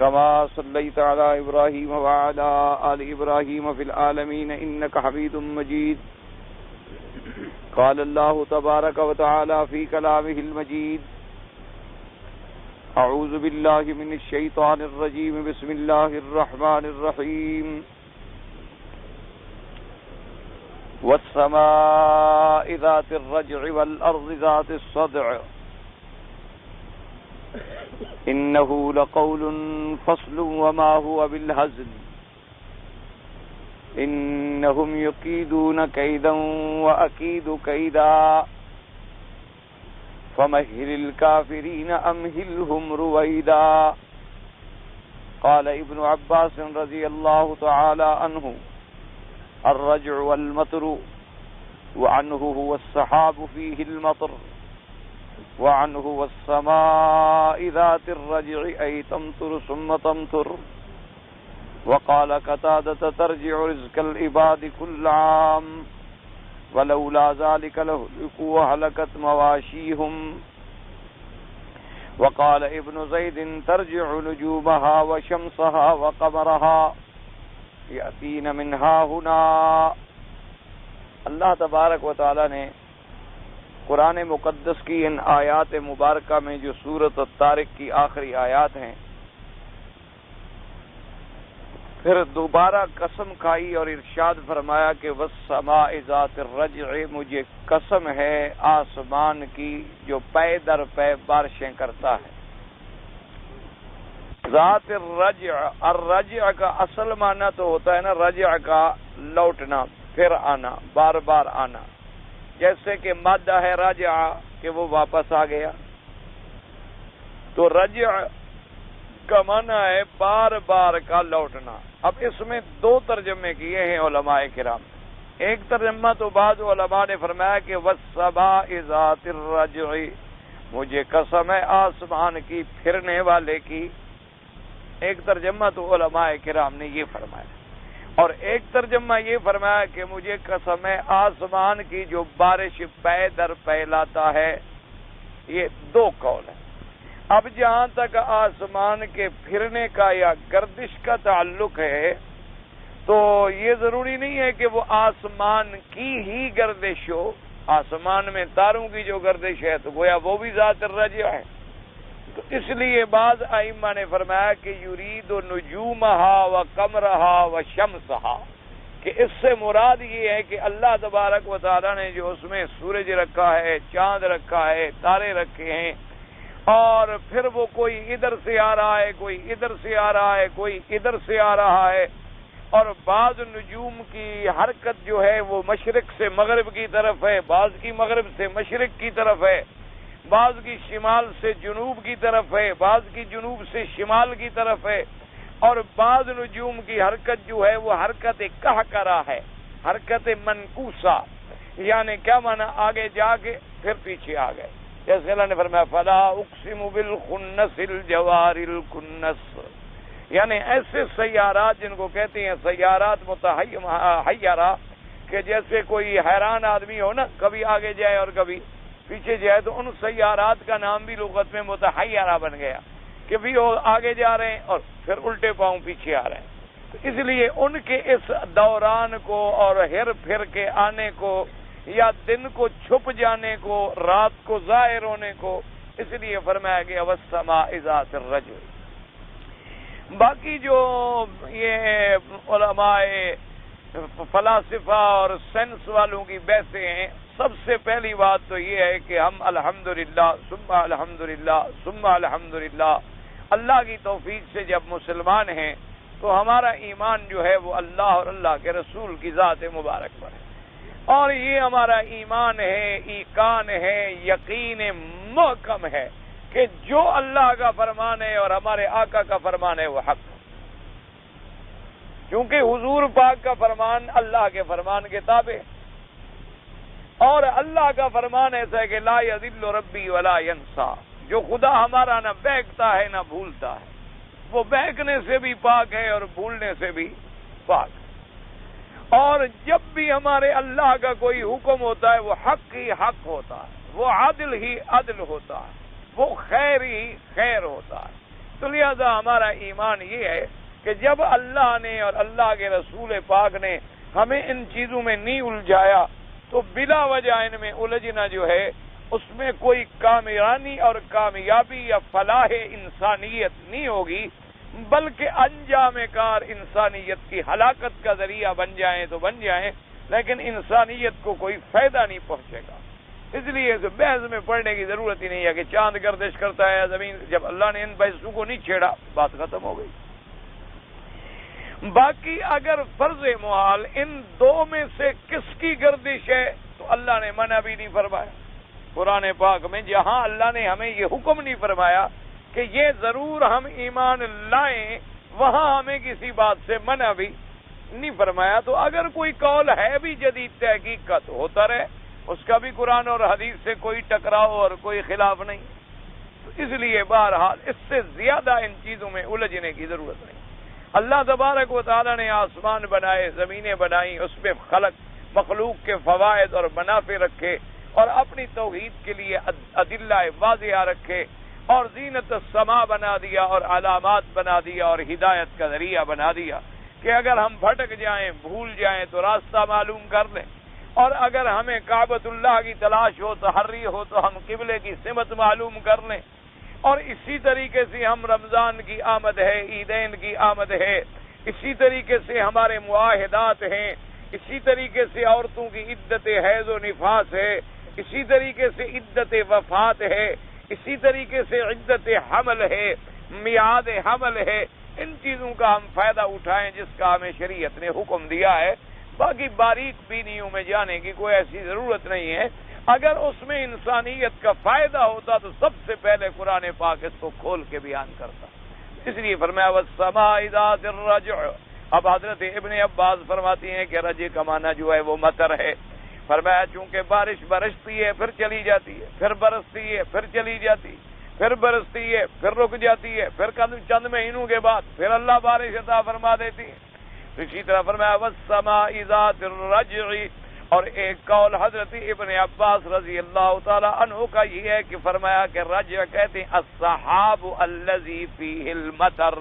كما صليت على إبراهيم وعلى آل إبراهيم في العالمين إنك حميد مجيد. قال الله تبارك وتعالى في كلامه المجيد: أعوذ بالله من الشيطان الرجيم. بسم الله الرحمن الرحيم. والسماء ذات الرجع والأرض ذات الصدع إنه لقول فصل وما هو بالهزل إنهم يكيدون كيدا وأكيد كيدا فمهل الكافرين أمهلهم رويدا. قال ابن عباس رضي الله تعالى عنه: الرجع والمطر، وعنه هو السحاب فيه المطر، وعنه والسماء ذات الرجع أي تمطر ثم تمطر. وقال قتادة: ترجع رزق العباد كل عام ولولا ذلك لهلكوا وهلكت مواشيهم. وقال ابن زيد: ترجع نجومها وشمسها وقمرها یأتین من ها ہنا. اللہ تبارک و تعالی نے قرآن مقدس کی ان آیات مبارکہ میں جو سورۃ الطارق کی آخری آیات ہیں، پھر دوبارہ قسم کھائی اور ارشاد فرمایا کہ والسماء ذات الرجع، مجھے قسم ہے آسمان کی جو پے در پے بارشیں کرتا ہے. ذات الرجع، الرجع کا اصل معنی تو ہوتا ہے نا رجع کا لوٹنا، پھر آنا، بار بار آنا. جیسے کہ مادہ ہے رجع کہ وہ واپس آ گیا، تو رجع کا معنی ہے بار بار کا لوٹنا. اب اس میں دو ترجمے کیے ہیں علماء کرام. ایک ترجمہ تو بعض علماء نے فرمایا کہ والسماء ذات الرجع، مجھے قسم ہے آسمان کی پھرنے والے کی. ایک ترجمہ تو علماء کرام نے یہ فرمایا، اور ایک ترجمہ یہ فرمایا کہ مجھے قسم ہے آسمان کی جو بارش پے در پے لاتا ہے. یہ دو قول ہیں. اب جہاں تک آسمان کے پھرنے کا یا گردش کا تعلق ہے تو یہ ضروری نہیں ہے کہ وہ آسمان کی ہی گردش ہو. آسمان میں تاروں کی جو گردش ہے تو گویا وہ بھی ذات الرجع ہے. تو اس لیے بعض ائمہ نے فرمایا کہ یرید نجومہا و قمرہا و شمسہا، کہ اس سے مراد یہ ہے کہ اللہ تبارک و تعالی نے جو اس میں سورج رکھا ہے، چاند رکھا ہے، تارے رکھے ہیں، اور پھر وہ کوئی ادھر سے آ رہا ہے، کوئی ادھر سے آ رہا ہے، کوئی ادھر سے آ رہا ہے. اور بعض نجوم کی حرکت جو ہے وہ مشرق سے مغرب کی طرف ہے، بعض کی مغرب سے مشرق کی طرف ہے، بعض کی شمال سے جنوب کی طرف ہے، بعض کی جنوب سے شمال کی طرف ہے. اور بعض نجوم کی حرکت جو ہے وہ حرکت قہقرہ ہے، حرکت منقوصہ، یعنی کیا معنی آگے جا کے پھر پیچھے آ گئے. جیسے اللہ نے فرمایا فلا اقسم بالخنس الجوار الکنس، یعنی ایسے سیارات جن کو کہتے ہیں سیارات متحیرہ، کہ جیسے کوئی حیران آدمی ہو نا، کبھی آگے جائے اور کبھی پیچھے جائے، تو ان سیارات کا نام بھی لغت میں متحیرہ بن گیا کہ بھی وہ آگے جا رہے ہیں اور پھر الٹے پاؤں پیچھے آ رہے ہیں. تو اس لیے ان کے اس دوران کو اور ہر پھر کے آنے کو، یا دن کو چھپ جانے کو، رات کو ظاہر ہونے کو، اس لیے فرمایا گیا والسماء ذات الرجع. باقی جو یہ علماء فلاسفہ اور سائنس والوں کی بحثیں ہیں، سب سے پہلی بات تو یہ ہے کہ ہم الحمدللہ ثم الحمدللہ ثم الحمدللہ اللہ کی توفیق سے جب مسلمان ہیں تو ہمارا ایمان جو ہے وہ اللہ اور اللہ کے رسول کی ذات مبارک پر ہے. اور یہ ہمارا ایمان ہے، ایقان ہے، یقین محکم ہے کہ جو اللہ کا فرمان ہے اور ہمارے آقا کا فرمان ہے وہ حق ہے. کیونکہ حضور پاک کا فرمان اللہ کے فرمان کے تابع، اور اللہ کا فرمان ایسا ہے کہ لا یضل ربی ولا ینسا، جو خدا ہمارا نہ بہکتا ہے نہ بھولتا ہے، وہ بہکنے سے بھی پاک ہے اور بھولنے سے بھی پاک. اور جب بھی ہمارے اللہ کا کوئی حکم ہوتا ہے وہ حق ہی حق ہوتا ہے، وہ عدل ہی عدل ہوتا ہے، وہ خیر ہی خیر ہوتا ہے. تو لہذا ہمارا ایمان یہ ہے کہ جب اللہ نے اور اللہ کے رسول پاک نے ہمیں ان چیزوں میں نہیں الجھایا تو بلا وجہ ان میں الجھنا جو ہے اس میں کوئی کامیابی اور کامیابی یا فلاح انسانیت نہیں ہوگی، بلکہ انجام کار انسانیت کی ہلاکت کا ذریعہ بن جائیں تو بن جائیں، لیکن انسانیت کو کوئی فائدہ نہیں پہنچے گا۔ اس لیے بحث میں پڑھنے کی ضرورت ہی نہیں ہے کہ چاند گردش کرتا ہے زمین، جب اللہ نے ان بحثوں کو نہیں چھیڑا بات ختم ہو گئی۔ باقی اگر فرض محال ان دو میں سے کس کی گردش ہے تو اللہ نے منع بھی نہیں فرمایا۔ قرآن پاک میں جہاں اللہ نے ہمیں یہ حکم نہیں فرمایا کہ یہ ضرور ہم ایمان لائیں، وہاں ہمیں کسی بات سے منع بھی نہیں فرمایا۔ تو اگر کوئی قول ہے بھی جدید تحقیق کا تو ہوتا رہے، اس کا بھی قرآن اور حدیث سے کوئی ٹکراؤ اور کوئی خلاف نہیں۔ تو اس لیے بہرحال اس سے زیادہ ان چیزوں میں الجھنے کی ضرورت نہیں۔ اللہ تبارک و تعالی نے آسمان بنائے، زمینیں بنائیں، اس پہ مخلوق کے فوائد اور منافع رکھے اور اپنی توحید کے لیے ادلہ واضحہ رکھے اور زینت السماء بنا دیا اور علامات بنا دیا اور ہدایت کا ذریعہ بنا دیا کہ اگر ہم بھٹک جائیں، بھول جائیں تو راستہ معلوم کر لیں، اور اگر ہمیں کعبۃ اللہ کی تلاش ہو، تحری ہو تو ہم قبلے کی سمت معلوم کر لیں۔ اور اسی طریقے سے ہم رمضان کی آمد ہے، عیدین کی آمد ہے، اسی طریقے سے ہمارے معاہدات ہیں، اسی طریقے سے عورتوں کی عدت حیض و نفاس ہے، اسی طریقے سے عدت وفات ہے، اسی طریقے سے عدت حمل ہے، میعاد حمل ہے۔ ان چیزوں کا ہم فائدہ اٹھائیں جس کا ہمیں شریعت نے حکم دیا ہے۔ باقی باریک بینیوں میں جانے کی کوئی ایسی ضرورت نہیں ہے۔ اگر اس میں انسانیت کا فائدہ ہوتا تو سب سے پہلے قرآن پاک اس کو کھول کے بیان کرتا۔ اس لیے فرمایا والسماء ذات الرجع۔ اب حضرت ابن عباس فرماتی ہیں کہ رجع کا معنی جو ہے وہ مطر ہے۔ فرمایا چونکہ بارش برستی ہے پھر چلی جاتی ہے، پھر برستی ہے پھر چلی جاتی، پھر برستی ہے پھر رک جاتی ہے، پھر چند مہینوں کے بعد پھر اللہ بارش عطا فرما دیتی ہے۔ اسی طرح فرمایا والسماء ذات الرجع۔ اور ایک قول حضرت ابن عباس رضی اللہ تعالی عنہ کا یہ ہے کہ فرمایا کہ رجع کہتے ہیں السحاب الذی فیہ المطر،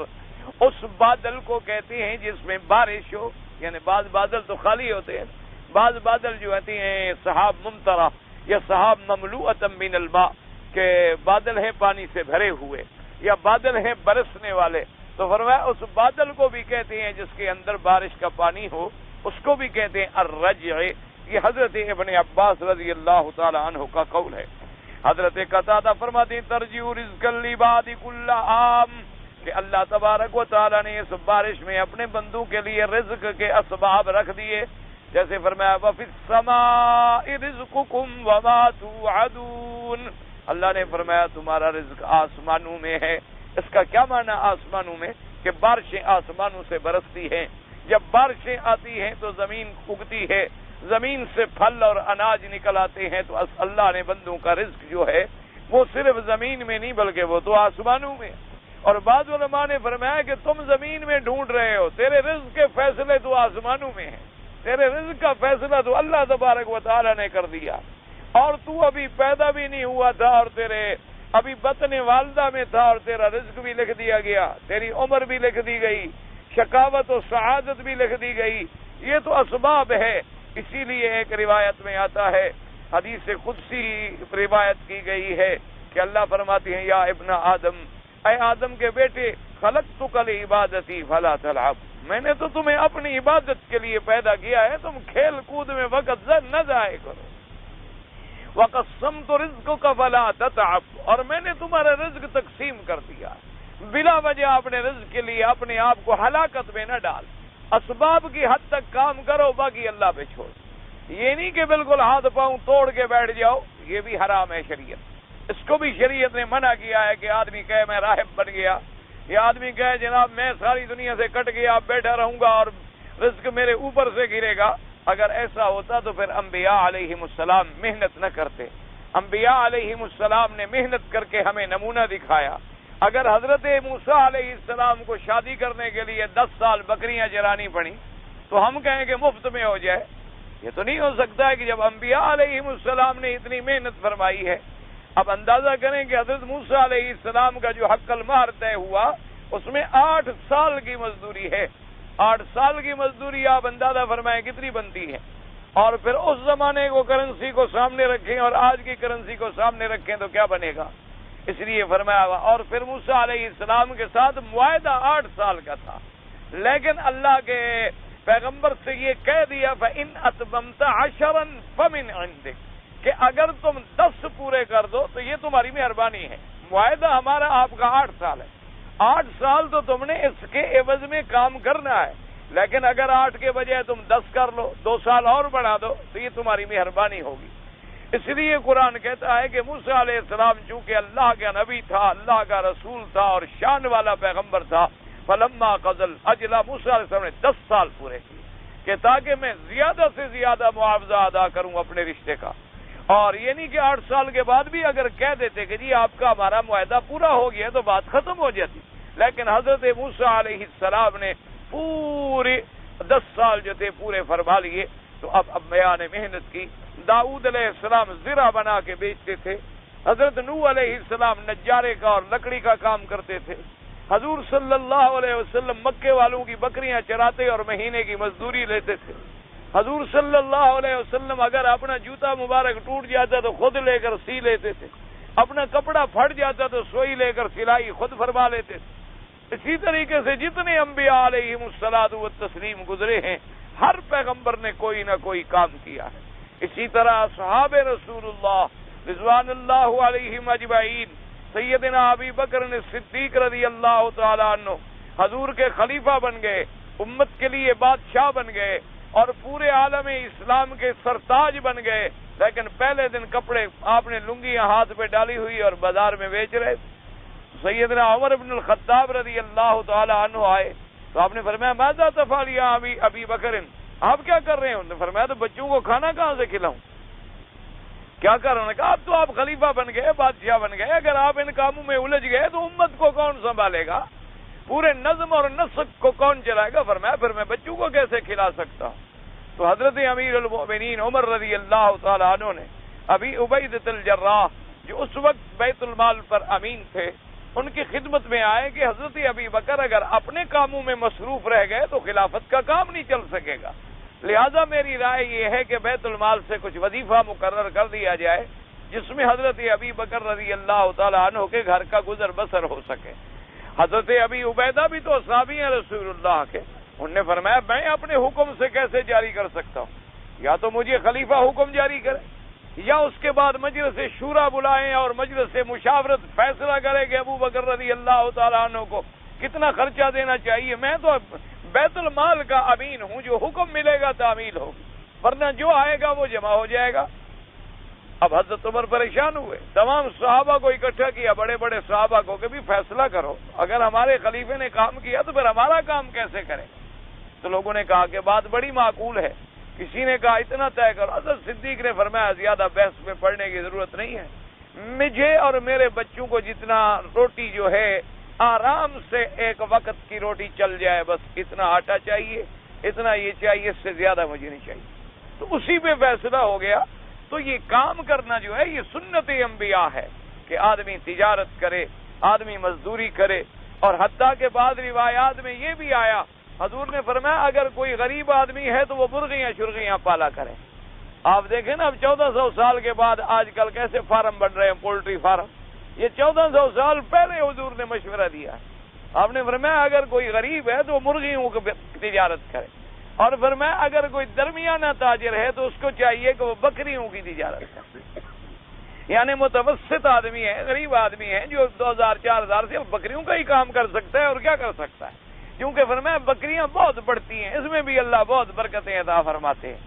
اس بادل کو کہتے ہیں جس میں بارش ہو، یعنی بعض بادل تو خالی ہوتے ہیں، بعض بادل جو ہوتے ہیں سحاب ممطرہ یا سحاب مملوءۃ من الماء، کہ بادل ہیں پانی سے بھرے ہوئے یا بادل ہیں برسنے والے، تو فرمایا اس بادل کو بھی کہتے ہیں جس کے اندر بارش کا پانی ہو، اس کو بھی کہتے ہیں الرجع۔ یہ حضرت ابن عباس رضی اللہ تعالی عنہ کا قول ہے۔ حضرت قتادہ فرماتے ہیں ترجیع رزق العباد کل عام، کہ اللہ تبارک و تعالی نے اس بارش میں اپنے بندوں کے لیے رزق کے اسباب رکھ دیے، جیسے فرمایا وفی السماء رزقکم وما توعدون، اللہ نے فرمایا تمہارا رزق آسمانوں میں ہے۔ اس کا کیا معنی آسمانوں میں؟ کہ بارشیں آسمانوں سے برستی ہیں، جب بارشیں آتی ہیں تو زمین اگتی ہے، زمین سے پھل اور اناج نکل آتے ہیں، تو اللہ نے بندوں کا رزق جو ہے وہ صرف زمین میں نہیں بلکہ وہ تو آسمانوں میں۔ اور بعض علماء نے فرمایا کہ تم زمین میں ڈھونڈ رہے ہو، تیرے رزق کے فیصلے تو آسمانوں میں ہیں، تیرے رزق کا فیصلہ تو اللہ تبارک و تعالی نے کر دیا، اور تو ابھی پیدا بھی نہیں ہوا تھا اور تیرے ابھی بطن والدہ میں تھا اور تیرا رزق بھی لکھ دیا گیا، تیری عمر بھی لکھ دی گئی، شقاوت و سعادت بھی لکھ دی گئی۔ یہ تو اسباب ہے۔ اسی لیے ایک روایت میں آتا ہے، حدیث قدسی روایت کی گئی ہے کہ اللہ فرماتے ہیں یا ابن آدم، اے آدم کے بیٹے، خلقتک لعبادتی فلا تلعب، میں نے تو تمہیں اپنی عبادت کے لیے پیدا کیا ہے، تم کھیل کود میں وقت نہ ضائع کرو۔ وقسمت رزقک فلا تتعب، اور میں نے تمہارا رزق تقسیم کر دیا، بلا وجہ اپنے رزق کے لیے اپنے آپ کو ہلاکت میں نہ ڈال، اسباب کی حد تک کام کرو، باقی اللہ پہ چھوڑ۔ یہ نہیں کہ بالکل ہاتھ پاؤں توڑ کے بیٹھ جاؤ، یہ بھی حرام ہے شریعت، اس کو بھی شریعت نے منع کیا ہے کہ آدمی کہے میں راہب بن گیا، یا آدمی کہے جناب میں ساری دنیا سے کٹ گیا، بیٹھا رہوں گا اور رزق میرے اوپر سے گرے گا۔ اگر ایسا ہوتا تو پھر انبیاء علیہم السلام محنت نہ کرتے، انبیاء علیہم السلام نے محنت کر کے ہمیں نمونہ دکھایا۔ اگر حضرت موسیٰ علیہ السلام کو شادی کرنے کے لیے 10 سال بکریاں چرانی پڑی تو ہم کہیں کہ مفت میں ہو جائے؟ یہ تو نہیں ہو سکتا ہے کہ جب انبیاء علیہم السلام نے اتنی محنت فرمائی ہے، اب اندازہ کریں کہ حضرت موسیٰ علیہ السلام کا جو حق المہر طے ہوا اس میں 8 سال کی مزدوری ہے. 8 سال کی مزدوری آپ اندازہ فرمائیں کتنی بنتی ہے. اور پھر اس زمانے کو کرنسی کو سامنے رکھیں اور آج کی کرنسی کو سامنے رکھیں تو کیا بنے گا. اس لیے فرمایا ہوا. اور پھر موسیٰ علیہ السلام کے ساتھ معاہدہ 8 سال کا تھا، لیکن اللہ کے پیغمبر سے یہ کہہ دیا فَإِنْ أَتْمَمْتَ عَشَرًا فَمِنْ عِنْدِكَ کہ اگر تم 10 پورے کر دو تو یہ تمہاری مہربانی ہے. معاہدہ ہمارا آپ کا 8 سال ہے. 8 سال تو تم نے اس کے عوض میں کام کرنا ہے، لیکن اگر 8 کے بجائے تم 10 کر لو، 2 سال اور بڑھا دو تو یہ تمہاری مہربانی ہوگی. اس لیے قرآن کہتا ہے کہ موسیٰ علیہ السلام چونکہ اللہ کا نبی تھا، اللہ کا رسول تھا اور شان والا پیغمبر تھا، فلما قضى الاجل موسیٰ علیہ السلام نے 10 سال پورے کیے کہ تاکہ میں زیادہ سے زیادہ معاوضہ ادا کروں اپنے رشتے کا. اور یہ نہیں کہ 8 سال کے بعد بھی اگر کہہ دیتے کہ جی آپ کا ہمارا معاہدہ پورا ہو گیا تو بات ختم ہو جاتی. لیکن حضرت موسیٰ علیہ السلام نے پورے 10 سال جو تھے پورے فرما لیے. تو اب بیان محنت کی. داؤد علیہ السلام زرہ بنا کے بیچتے تھے. حضرت نوح علیہ السلام نجارے کا اور لکڑی کا کام کرتے تھے. حضور صلی اللہ علیہ وسلم مکے والوں کی بکریاں چراتے اور مہینے کی مزدوری لیتے تھے. حضور صلی اللہ علیہ وسلم اگر اپنا جوتا مبارک ٹوٹ جاتا تو خود لے کر سی لیتے تھے. اپنا کپڑا پھٹ جاتا تو سوئی لے کر سلائی خود فرما لیتے تھے. اسی طریقے سے جتنے انبیاء علیہم الصلاۃ والتسلیم گزرے ہیں ہر پیغمبر نے کوئی نہ کوئی کام کیا ہے. اسی طرح اصحاب رسول اللہ رضوان اللہ علیہم اجمعین سیدنا ابی بکر صدیق رضی اللہ تعالی عنہ حضور کے خلیفہ بن گئے، امت کے لیے بادشاہ بن گئے اور پورے عالم اسلام کے سرتاج بن گئے. لیکن پہلے دن کپڑے آپ نے لنگیاں ہاتھ پہ ڈالی ہوئی اور بازار میں بیچ رہے. سیدنا عمر بن الخطاب رضی اللہ تعالی عنہ آئے تو آپ نے فرمایا ماذا تفعل یا ابی بکر، آپ کیا کر رہے ہیں؟ انہوں نے فرمایا تو بچوں کو کھانا کہاں سے کھلاؤں، کیا کر رہے ہیں؟ کہا اب تو آپ خلیفہ بن گئے، بادشاہ بن گئے، اگر آپ ان کاموں میں الجھ گئے تو امت کو کون سنبھالے گا، پورے نظم اور نسق کو کون چلائے گا؟ فرمایا پھر میں بچوں کو کیسے کھلا سکتا ہوں. تو حضرت امیر المؤمنین عمر رضی اللہ تعالی عنہ نے ابی عبیدۃ الجراح جو اس وقت بیت المال پر امین تھے ان کی خدمت میں آئے کہ حضرت ابی بکر اگر اپنے کاموں میں مصروف رہ گئے تو خلافت کا کام نہیں چل سکے گا، لہذا میری رائے یہ ہے کہ بیت المال سے کچھ وظیفہ مقرر کر دیا جائے جس میں حضرت ابی بکر رضی اللہ تعالی عنہ کے گھر کا گزر بسر ہو سکے. حضرت ابی عبیدہ بھی تو صحابی ہیں رسول اللہ کے. انہوں نے فرمایا میں اپنے حکم سے کیسے جاری کر سکتا ہوں، یا تو مجھے خلیفہ حکم جاری کرے یا اس کے بعد مجلس شورا بلائیں اور مجلس مشاورت فیصلہ کرے کہ ابو بکر رضی اللہ تعالیٰ عنہ کو کتنا خرچہ دینا چاہیے. میں تو بیت المال کا امین ہوں، جو حکم ملے گا تعمیل ہوگی، ورنہ جو آئے گا وہ جمع ہو جائے گا. اب حضرت عمر پریشان ہوئے، تمام صحابہ کو اکٹھا کیا، بڑے بڑے صحابہ کو کہ بھی فیصلہ کرو، اگر ہمارے خلیفے نے کام کیا تو پھر ہمارا کام کیسے کرے. تو لوگوں نے کہا کہ بات بڑی معقول ہے. کسی نے کہا اتنا طے کرو. حضرت صدیق نے فرمایا زیادہ بحث میں پڑنے کی ضرورت نہیں ہے، مجھے اور میرے بچوں کو جتنا روٹی جو ہے آرام سے ایک وقت کی روٹی چل جائے، بس اتنا آٹا چاہیے، اتنا یہ چاہیے، اس سے زیادہ مجھے نہیں چاہیے. تو اسی پہ فیصلہ ہو گیا. تو یہ کام کرنا جو ہے یہ سنت انبیاء ہے کہ آدمی تجارت کرے، آدمی مزدوری کرے. اور حتیٰ کے بعد روایات میں یہ بھی آیا، حضور نے فرمایا اگر کوئی غریب آدمی ہے تو وہ مرغیاں شرغیاں پالا کرے. آپ دیکھیں نا اب 1400 سال کے بعد آج کل کیسے فارم بن رہے ہیں، پولٹری فارم. یہ 1400 سال پہلے حضور نے مشورہ دیا. آپ نے فرمایا اگر کوئی غریب ہے تو وہ مرغیوں کی تجارت کرے، اور فرمایا اگر کوئی درمیانہ تاجر ہے تو اس کو چاہیے کہ وہ بکریوں کی تجارت کرے. یعنی متوسط آدمی ہے، غریب آدمی ہے جو 2000-4000 سے بکریوں کا ہی کام کر سکتا ہے، اور کیا کر سکتا ہے، کیونکہ فرمایا بکریاں بہت بڑھتی ہیں، اس میں بھی اللہ بہت برکتیں عطا فرماتے ہیں.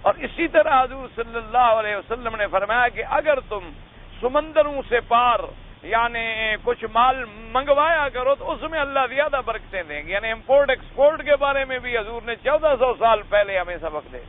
اور اسی طرح حضور صلی اللہ علیہ وسلم نے فرمایا کہ اگر تم سمندروں سے پار یعنی کچھ مال منگوایا کرو تو اس میں اللہ زیادہ برکتیں دیں گے. یعنی امپورٹ ایکسپورٹ کے بارے میں بھی حضور نے 1400 سال پہلے ہمیں سبق دے.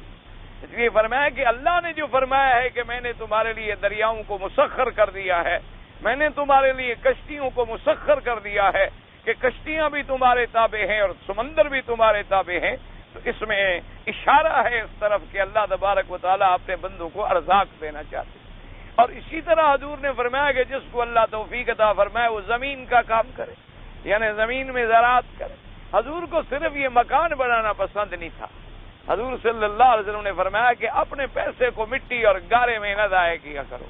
اس لیے فرمایا کہ اللہ نے جو فرمایا ہے کہ میں نے تمہارے لیے دریاؤں کو مسخر کر دیا ہے، میں نے تمہارے لیے کشتیوں کو مسخر کر دیا ہے کہ کشتیاں بھی تمہارے تابع ہیں اور سمندر بھی تمہارے تابع ہیں. تو اس میں اشارہ ہے اس طرف کہ اللہ تبارک و تعالیٰ اپنے بندوں کو ارزاق دینا چاہتے ہیں. اور اسی طرح حضور نے فرمایا کہ جس کو اللہ توفیق عطا فرمائے وہ زمین کا کام کرے، یعنی زمین میں زراعت کرے۔ حضور کو صرف یہ مکان بنانا پسند نہیں تھا، حضور صلی اللہ علیہ وسلم نے فرمایا کہ اپنے پیسے کو مٹی اور گارے میں نہ ضائع کیا کرو،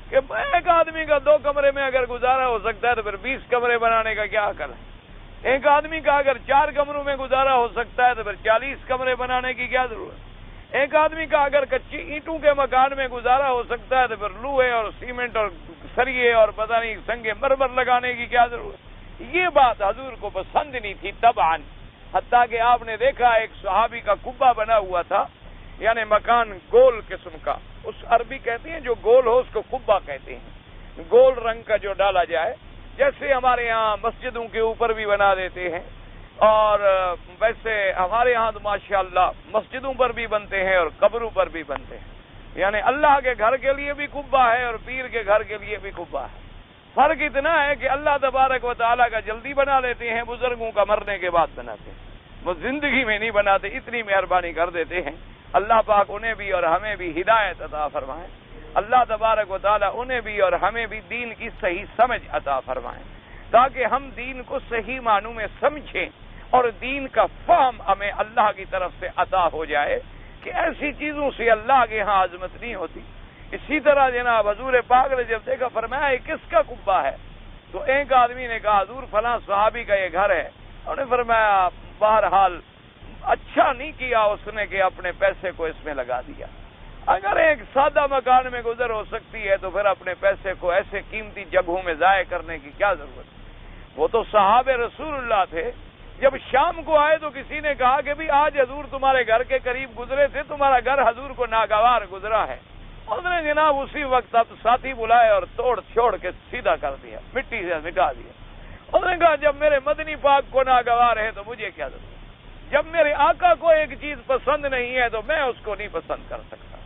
کہ ایک آدمی کا 2 کمرے میں اگر گزارا ہو سکتا ہے تو پھر 20 کمرے بنانے کا کیا حق ہے؟ ایک آدمی کا اگر 4 کمروں میں گزارا ہو سکتا ہے تو پھر 40 کمرے بنانے کی کیا ضرورت؟ ایک آدمی کا اگر کچی اینٹوں کے مکان میں گزارا ہو سکتا ہے تو پھر لوہے اور سیمنٹ اور سریے اور پتہ نہیں سنگے مرمر لگانے کی کیا ضرورت؟ یہ بات حضور کو پسند نہیں تھی طبعاً، حتیٰ کہ آپ نے دیکھا ایک صحابی کا کبا بنا ہوا تھا، یعنی مکان گول قسم کا، اس عربی کہتے ہیں جو گول ہو اس کو کبا کہتے ہیں، گول رنگ کا جو ڈالا جائے، جیسے ہمارے یہاں مسجدوں کے اوپر بھی بنا دیتے ہیں، اور ویسے ہمارے یہاں تو ماشاءاللہ مسجدوں پر بھی بنتے ہیں اور قبروں پر بھی بنتے ہیں، یعنی اللہ کے گھر کے لیے بھی کبا ہے اور پیر کے گھر کے لیے بھی کبا ہے۔ فرق اتنا ہے کہ اللہ تبارک و تعالیٰ کا جلدی بنا لیتے ہیں، بزرگوں کا مرنے کے بعد بناتے ہیں، وہ زندگی میں نہیں بناتے، اتنی مہربانی کر دیتے ہیں۔ اللہ پاک انہیں بھی اور ہمیں بھی ہدایت عطا فرمائیں، اللہ تبارک و تعالیٰ انہیں بھی اور ہمیں بھی دین کی صحیح سمجھ عطا فرمائیں، تاکہ ہم دین کو صحیح معنوں میں سمجھیں اور دین کا فہم ہمیں اللہ کی طرف سے عطا ہو جائے کہ ایسی چیزوں سے اللہ کے ہاں عظمت نہیں ہوتی۔ اسی طرح جناب حضور پاک نے جب دیکھا فرمایا یہ کس کا کبا ہے، تو ایک آدمی نے کہا حضور فلاں صحابی کا یہ گھر ہے، انہوں نے فرمایا بہرحال اچھا نہیں کیا اس نے کہ اپنے پیسے کو اس میں لگا دیا، اگر ایک سادہ مکان میں گزر ہو سکتی ہے تو پھر اپنے پیسے کو ایسے قیمتی جگہوں میں ضائع کرنے کی کیا ضرورت؟ وہ تو صحابہ رسول اللہ تھے، جب شام کو آئے تو کسی نے کہا کہ بھی آج حضور تمہارے گھر کے قریب گزرے تھے، تمہارا گھر حضور کو ناگوار گزرا ہے، اس نے جناب اسی وقت اب ساتھی بلائے اور توڑ چھوڑ کے سیدھا کر دیا، مٹی سے مٹا دیا۔ اس نے کہا جب میرے مدنی پاک کو ناگوار ہے تو مجھے کیا ضرورت؟ جب میرے آقا کو ایک چیز پسند نہیں ہے تو میں اس کو نہیں پسند کر سکتا۔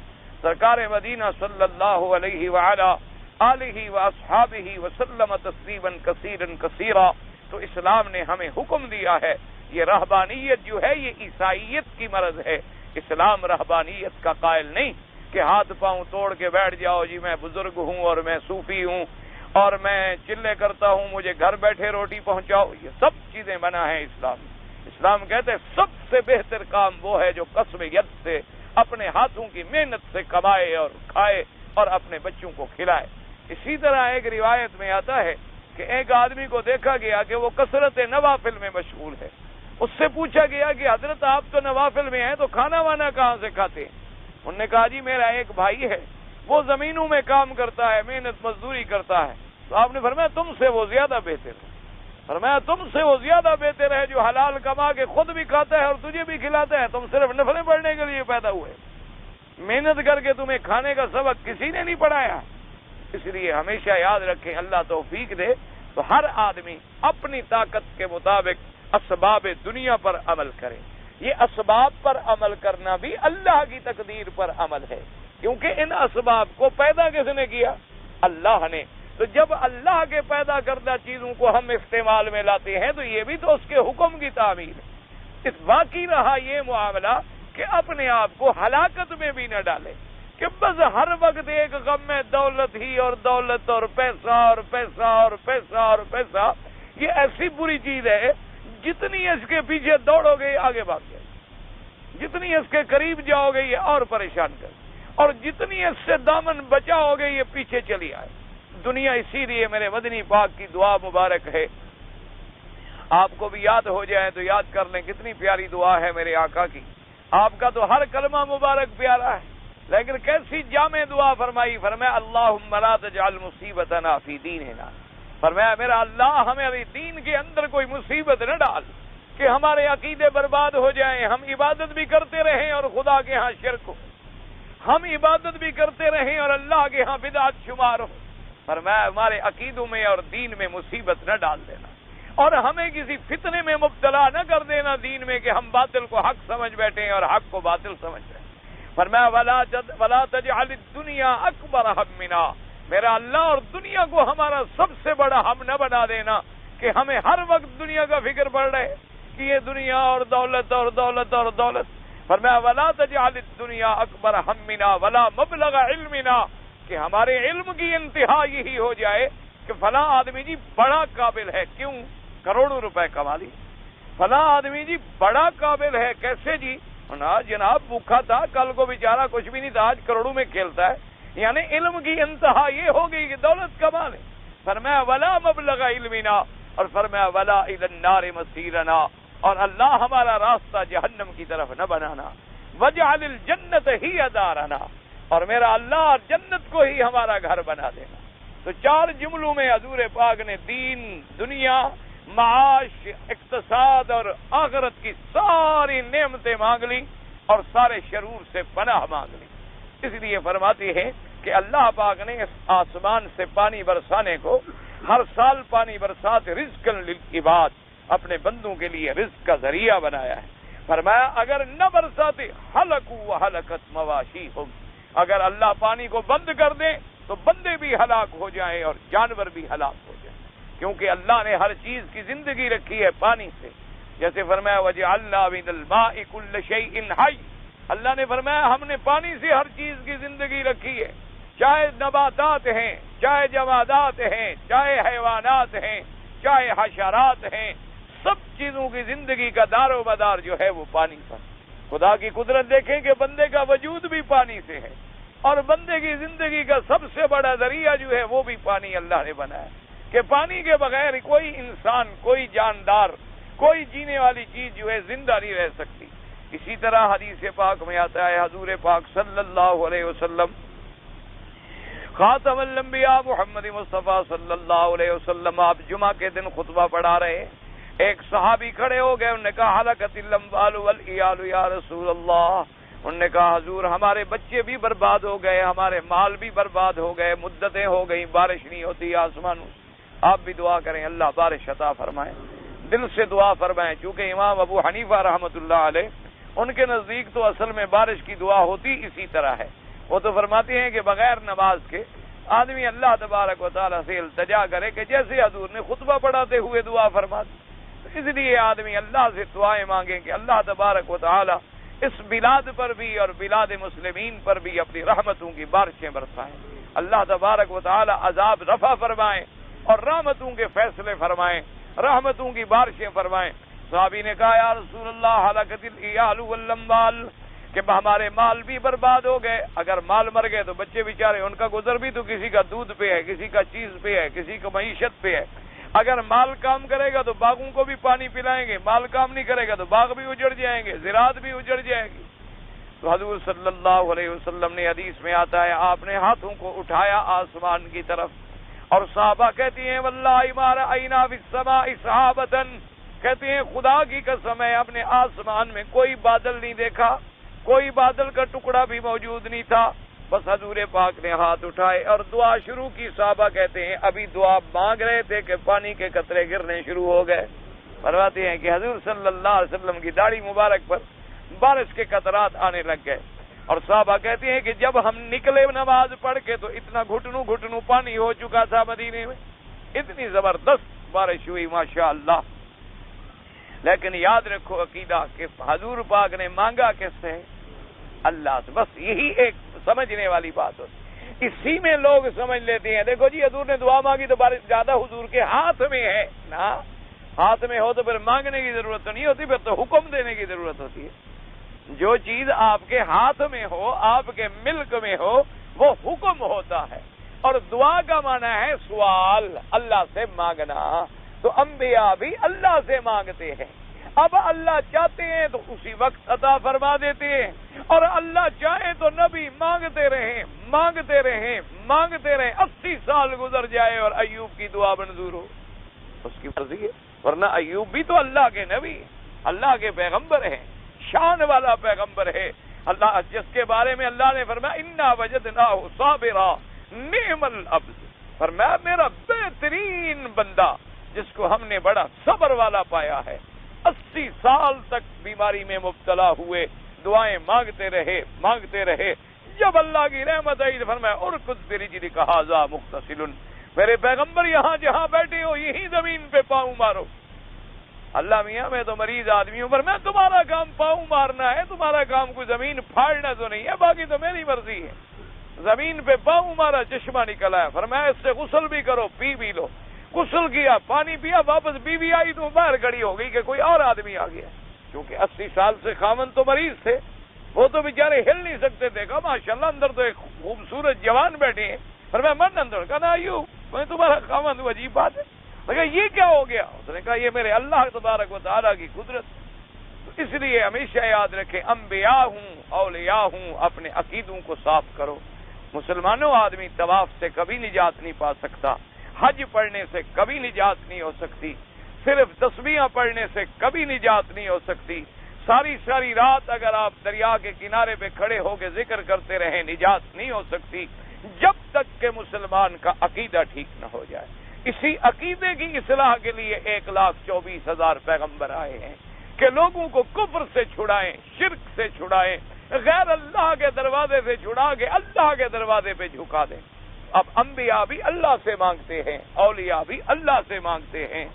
سرکار مدینہ صلی اللہ علیہ وعلا آلہ واصحابہ وسلم تسلیما کثیرا کثیرا، تو اسلام نے ہمیں حکم دیا ہے، یہ رہبانیت جو ہے یہ عیسائیت کی مرض ہے، اسلام رہبانیت کا قائل نہیں کہ ہاتھ پاؤں توڑ کے بیٹھ جاؤ جی میں بزرگ ہوں اور میں صوفی ہوں اور میں چلے کرتا ہوں مجھے گھر بیٹھے روٹی پہنچاؤ، یہ سب چیزیں منع ہیں اسلام۔ اسلام کہتے ہیں سب سے بہتر کام وہ ہے جو قسم ید سے اپنے ہاتھوں کی محنت سے کمائے اور کھائے اور اپنے بچوں کو کھلائے۔ اسی طرح ایک روایت میں آتا ہے کہ ایک آدمی کو دیکھا گیا کہ وہ کثرت نوافل میں مشغول ہے، اس سے پوچھا گیا کہ حضرت آپ تو نوافل میں ہیں تو کھانا وانا کہاں سے کھاتے ہیں؟ انہوں نے کہا جی میرا ایک بھائی ہے وہ زمینوں میں کام کرتا ہے، محنت مزدوری کرتا ہے، تو آپ نے فرمایا تم سے وہ زیادہ بہتر ہے، فرمایا تم سے وہ زیادہ بہتر ہے جو حلال کما کے خود بھی کھاتا ہے اور تجھے بھی کھلاتا ہے، تم صرف نفلیں پڑھنے کے لیے پیدا ہوئے، محنت کر کے تمہیں کھانے کا سبق کسی نے نہیں پڑھایا۔ اس لیے ہمیشہ یاد رکھیں اللہ توفیق دے تو ہر آدمی اپنی طاقت کے مطابق اسباب دنیا پر عمل کرے، یہ اسباب پر عمل کرنا بھی اللہ کی تقدیر پر عمل ہے، کیونکہ ان اسباب کو پیدا کس نے کیا؟ اللہ نے۔ تو جب اللہ کے پیدا کردہ چیزوں کو ہم استعمال میں لاتے ہیں تو یہ بھی تو اس کے حکم کی تعمیل ہے۔ اس باقی رہا یہ معاملہ کہ اپنے آپ کو ہلاکت میں بھی نہ ڈالے کہ بس ہر وقت ایک غم میں دولت ہی اور دولت اور پیسہ اور پیسہ اور پیسہ اور پیسہ، یہ ایسی بری چیز ہے جتنی اس کے پیچھے دوڑو گے آگے بھاگ جائے، جتنی اس کے قریب جاؤ گے یہ اور پریشان کر، اور جتنی اس سے دامن بچاؤ گے یہ پیچھے چلی آئے دنیا۔ اسی لیے میرے مدنی پاک کی دعا مبارک ہے، آپ کو بھی یاد ہو جائے تو یاد کر لیں، کتنی پیاری دعا ہے میرے آقا کی۔ آپ کا تو ہر کلمہ مبارک پیارا ہے، لیکن کیسی جامع دعا فرمائی، فرمایا اللہم لا تجعل مصیبتنا فی دیننا، فرمایا میرا اللہ ہمارے دین کے اندر کوئی مصیبت نہ ڈال کہ ہمارے عقیدے برباد ہو جائیں، ہم عبادت بھی کرتے رہیں اور خدا کے ہاں شرک ہو، ہم عبادت بھی کرتے رہیں اور اللہ کے ہاں بدعت شمار ہو، فرمایا ہمارے عقیدوں میں اور دین میں مصیبت نہ ڈال دینا، اور ہمیں کسی فتنے میں مبتلا نہ کر دینا دین میں کہ ہم باطل کو حق سمجھ بیٹھیں اور حق کو باطل سمجھ بیٹھیں۔ فرمایا ولا تجعل الدنیا اکبر ہمنا، میرا اللہ اور دنیا کو ہمارا سب سے بڑا ہم نہ بنا دینا کہ ہمیں ہر وقت دنیا کا فکر پڑ رہے کہ یہ دنیا اور دولت اور دولت اور دولت۔ فرمایا ولا تجعل الدنیا اکبر ہمنا ولا مبلغ علمنا، کہ ہمارے علم کی انتہا یہی ہو جائے کہ فلاں آدمی جی بڑا قابل ہے، کیوں؟ کروڑوں روپے کما لی. فلاں آدمی جی بڑا قابل ہے، کیسے جی؟ جناب بھوکا تھا، کل کو بیچارہ کچھ بھی نہیں تھا، آج کروڑوں میں کھیلتا ہے. یعنی علم کی انتہا یہ ہو گئی کہ دولت کما لے. فرمایا ولا مبلغ علمنا، اور فرمایا ولا الی النار مسیرنا، اور اللہ ہمارا راستہ جہنم کی طرف نہ بنانا. وجعل الجنت ہی دارنا، اور میرا اللہ جنت کو ہی ہمارا گھر بنا دینا. تو 4 جملوں میں حضور پاک نے دین، دنیا، معاش، اقتصاد اور آخرت کی ساری نعمتیں مانگ لی اور سارے شرور سے پناہ مانگ لی. اس لیے فرماتی ہے کہ اللہ پاک نے اس آسمان سے پانی برسانے کو، ہر سال پانی برسات رزق للعباد، اپنے بندوں کے لیے رزق کا ذریعہ بنایا ہے. فرمایا اگر نہ برساتے ہلکوا وہلکت مواشیہم، اگر اللہ پانی کو بند کر دے تو بندے بھی ہلاک ہو جائیں اور جانور بھی ہلاک ہو جائیں، کیونکہ اللہ نے ہر چیز کی زندگی رکھی ہے پانی سے. جیسے فرمایا وجعلنا من الماء كل شيء حي، اللہ نے فرمایا ہم نے پانی سے ہر چیز کی زندگی رکھی ہے، چاہے نباتات ہیں، چاہے جمادات ہیں، چاہے حیوانات ہیں، چاہے حشرات ہیں، سب چیزوں کی زندگی کا دار و مدار جو ہے وہ پانی پر. خدا کی قدرت دیکھیں کہ بندے کا وجود بھی پانی سے ہے، اور بندے کی زندگی کا سب سے بڑا ذریعہ جو ہے وہ بھی پانی اللہ نے بنایا، کہ پانی کے بغیر کوئی انسان، کوئی جاندار، کوئی جینے والی چیز جو ہے زندہ نہیں رہ سکتی. اسی طرح حدیث پاک میں آتا ہے حضور پاک صلی اللہ علیہ وسلم، خاتم الانبیاء محمد مصطفیٰ صلی اللہ علیہ وسلم، آپ جمعہ کے دن خطبہ پڑھا رہے، ایک صحابی کھڑے ہو گئے، انہوں نے کہا حلقت الاموال والعیال یا رسول اللہ. انہوں نے کہا حضور ہمارے بچے بھی برباد ہو گئے، ہمارے مال بھی برباد ہو گئے، مدتیں ہو گئی، بارش نہیں ہوتی آسمانوں. آپ بھی دعا کریں اللہ بارش عطا فرمائے، دل سے دعا فرمائیں. چونکہ امام ابو حنیفہ رحمۃ اللہ علیہ، ان کے نزدیک تو اصل میں بارش کی دعا ہوتی اسی طرح ہے. وہ تو فرماتے ہیں کہ بغیر نماز کے آدمی اللہ تبارک و تعالیٰ سے التجا کرے کہ جیسے حضور نے خطبہ پڑھاتے ہوئے دعا فرماتے. اس لیے آدمی اللہ سے دعائیں مانگیں کہ اللہ تبارک و تعالیٰ اس بلاد پر بھی اور بلاد مسلمین پر بھی اپنی رحمتوں کی بارشیں برسائیں. اللہ تبارک و تعالیٰ عذاب رفع فرمائیں اور رحمتوں کے فیصلے فرمائیں، رحمتوں کی بارشیں فرمائیں. صحابی نے کہا یا رسول اللہ ہلاکت العیال والاموال، کہ ہمارے مال بھی برباد ہو گئے. اگر مال مر گئے تو بچے بیچارے، ان کا گزر بھی تو کسی کا دودھ پہ ہے، کسی کا چیز پہ ہے، کسی کا معیشت پہ ہے. اگر مال کام کرے گا تو باغوں کو بھی پانی پلائیں گے، مال کام نہیں کرے گا تو باغ بھی اجڑ جائیں گے، زراعت بھی اجڑ جائے گی. تو حضور صلی اللہ علیہ وسلم نے حدیث میں آتا ہے آپ نے ہاتھوں کو اٹھایا آسمان کی طرف، اور صحابہ کہتی ہیں واللہ ما رأینا فی السماء سحابۃ، کہتے ہیں خدا کی قسم ہے ہم نے آسمان میں کوئی بادل نہیں دیکھا، کوئی بادل کا ٹکڑا بھی موجود نہیں تھا. بس حضور پاک نے ہاتھ اٹھائے اور دعا شروع کی. صحابہ کہتے ہیں ابھی دعا مانگ رہے تھے کہ پانی کے قطرے گرنے شروع ہو گئے. فرماتے ہیں کہ حضور صلی اللہ علیہ وسلم کی داڑھی مبارک پر بارش کے قطرات آنے لگ گئے. اور صحابہ کہتے ہیں کہ جب ہم نکلے نماز پڑھ کے تو اتنا گھٹنوں گھٹنوں پانی ہو چکا تھا مدینے میں، اتنی زبردست بارش ہوئی ماشاء اللہ. لیکن یاد رکھو عقیدہ کہ حضور پاک نے مانگا کس سے؟ اللہ سے. بس یہی ایک سمجھنے والی بات ہوتی، اسی میں لوگ سمجھ لیتے ہیں دیکھو جی حضور نے دعا مانگی تو بارش زیادہ حضور کے ہاتھ میں ہے نا، ہاتھ میں ہو تو پھر مانگنے کی ضرورت تو نہیں ہوتی، پھر تو حکم دینے کی ضرورت ہوتی ہے. جو چیز آپ کے ہاتھ میں ہو، آپ کے ملک میں ہو، وہ حکم ہوتا ہے. اور دعا کا معنی ہے سوال، اللہ سے مانگنا. تو انبیاء بھی اللہ سے مانگتے ہیں. اب اللہ چاہتے ہیں تو اسی وقت عطا فرما دیتے ہیں، اور اللہ چاہے تو نبی مانگتے رہیں مانگتے رہیں مانگتے رہیں، 80 سال گزر جائے اور ایوب کی دعا منظور ہو، اس کی مرضی ہے. ورنہ ایوب بھی تو اللہ کے نبی، اللہ کے پیغمبر ہیں، شان والا پیغمبر ہے. اللہ جس کے بارے میں اللہ نے فرمایا انا وجدناہ صابرا نعم العبد، فرمایا میرا بہترین بندہ جس کو ہم نے بڑا صبر والا پایا ہے. 80 سال تک بیماری میں مبتلا ہوئے، دعائیں مانگتے رہے. جب اللہ کی رحمت آئی فرمایا ارکض برجلک ھذا مغتسل، میرے پیغمبر یہاں جہاں بیٹھے ہو یہی زمین پہ پاؤں مارو. اللہ میاں میں تو مریض آدمی ہوں، پر میں تمہارا کام پاؤں مارنا ہے، تمہارا کام کوئی زمین پھاڑنا تو نہیں ہے، باقی تو میری مرضی ہے. زمین پہ پاؤں مارا چشمہ نکل آیا، فرمایا اس سے غسل بھی کرو، پی بھی لو۔ غسل کیا، پانی پیا، واپس بیوی آئی تو باہر کھڑی ہو گئی کہ کوئی اور آدمی آ گیا، کیونکہ 80 سال سے خاوند تو مریض تھے، وہ تو بیچارے ہل نہیں سکتے تھے۔ کہا ماشاءاللہ اندر تو ایک خوبصورت جوان بیٹھے ہیں۔ فرمایا من اندر، کہا یوں میں تمہارا خاوند، وہ عجیب بات ہے۔ کہا یہ کیا ہو گیا؟ اس نے کہا یہ میرے اللہ تبارک و تعالیٰ کی قدرت۔ تو اس لیے ہمیشہ یاد رکھیں، انبیاء ہوں اولیاء ہوں، اپنے عقیدوں کو صاف کرو۔ مسلمانوں، آدمی طواف سے کبھی نجات نہیں پا سکتا، حج پڑھنے سے کبھی نجات نہیں ہو سکتی، صرف تسبیحاں پڑھنے سے کبھی نجات نہیں ہو سکتی۔ ساری رات اگر آپ دریا کے کنارے پہ کھڑے ہو کے ذکر کرتے رہیں، نجات نہیں ہو سکتی جب تک کہ مسلمان کا عقیدہ ٹھیک نہ ہو جائے۔ اسی عقیدے کی اصلاح کے لیے 1,24,000 پیغمبر آئے ہیں کہ لوگوں کو کفر سے چھڑائیں، شرک سے چھڑائیں، غیر اللہ کے دروازے سے چھڑا کے اللہ کے دروازے پہ جھکا دیں۔ اب انبیاء بھی اللہ سے مانگتے ہیں، اولیاء بھی اللہ سے مانگتے ہیں،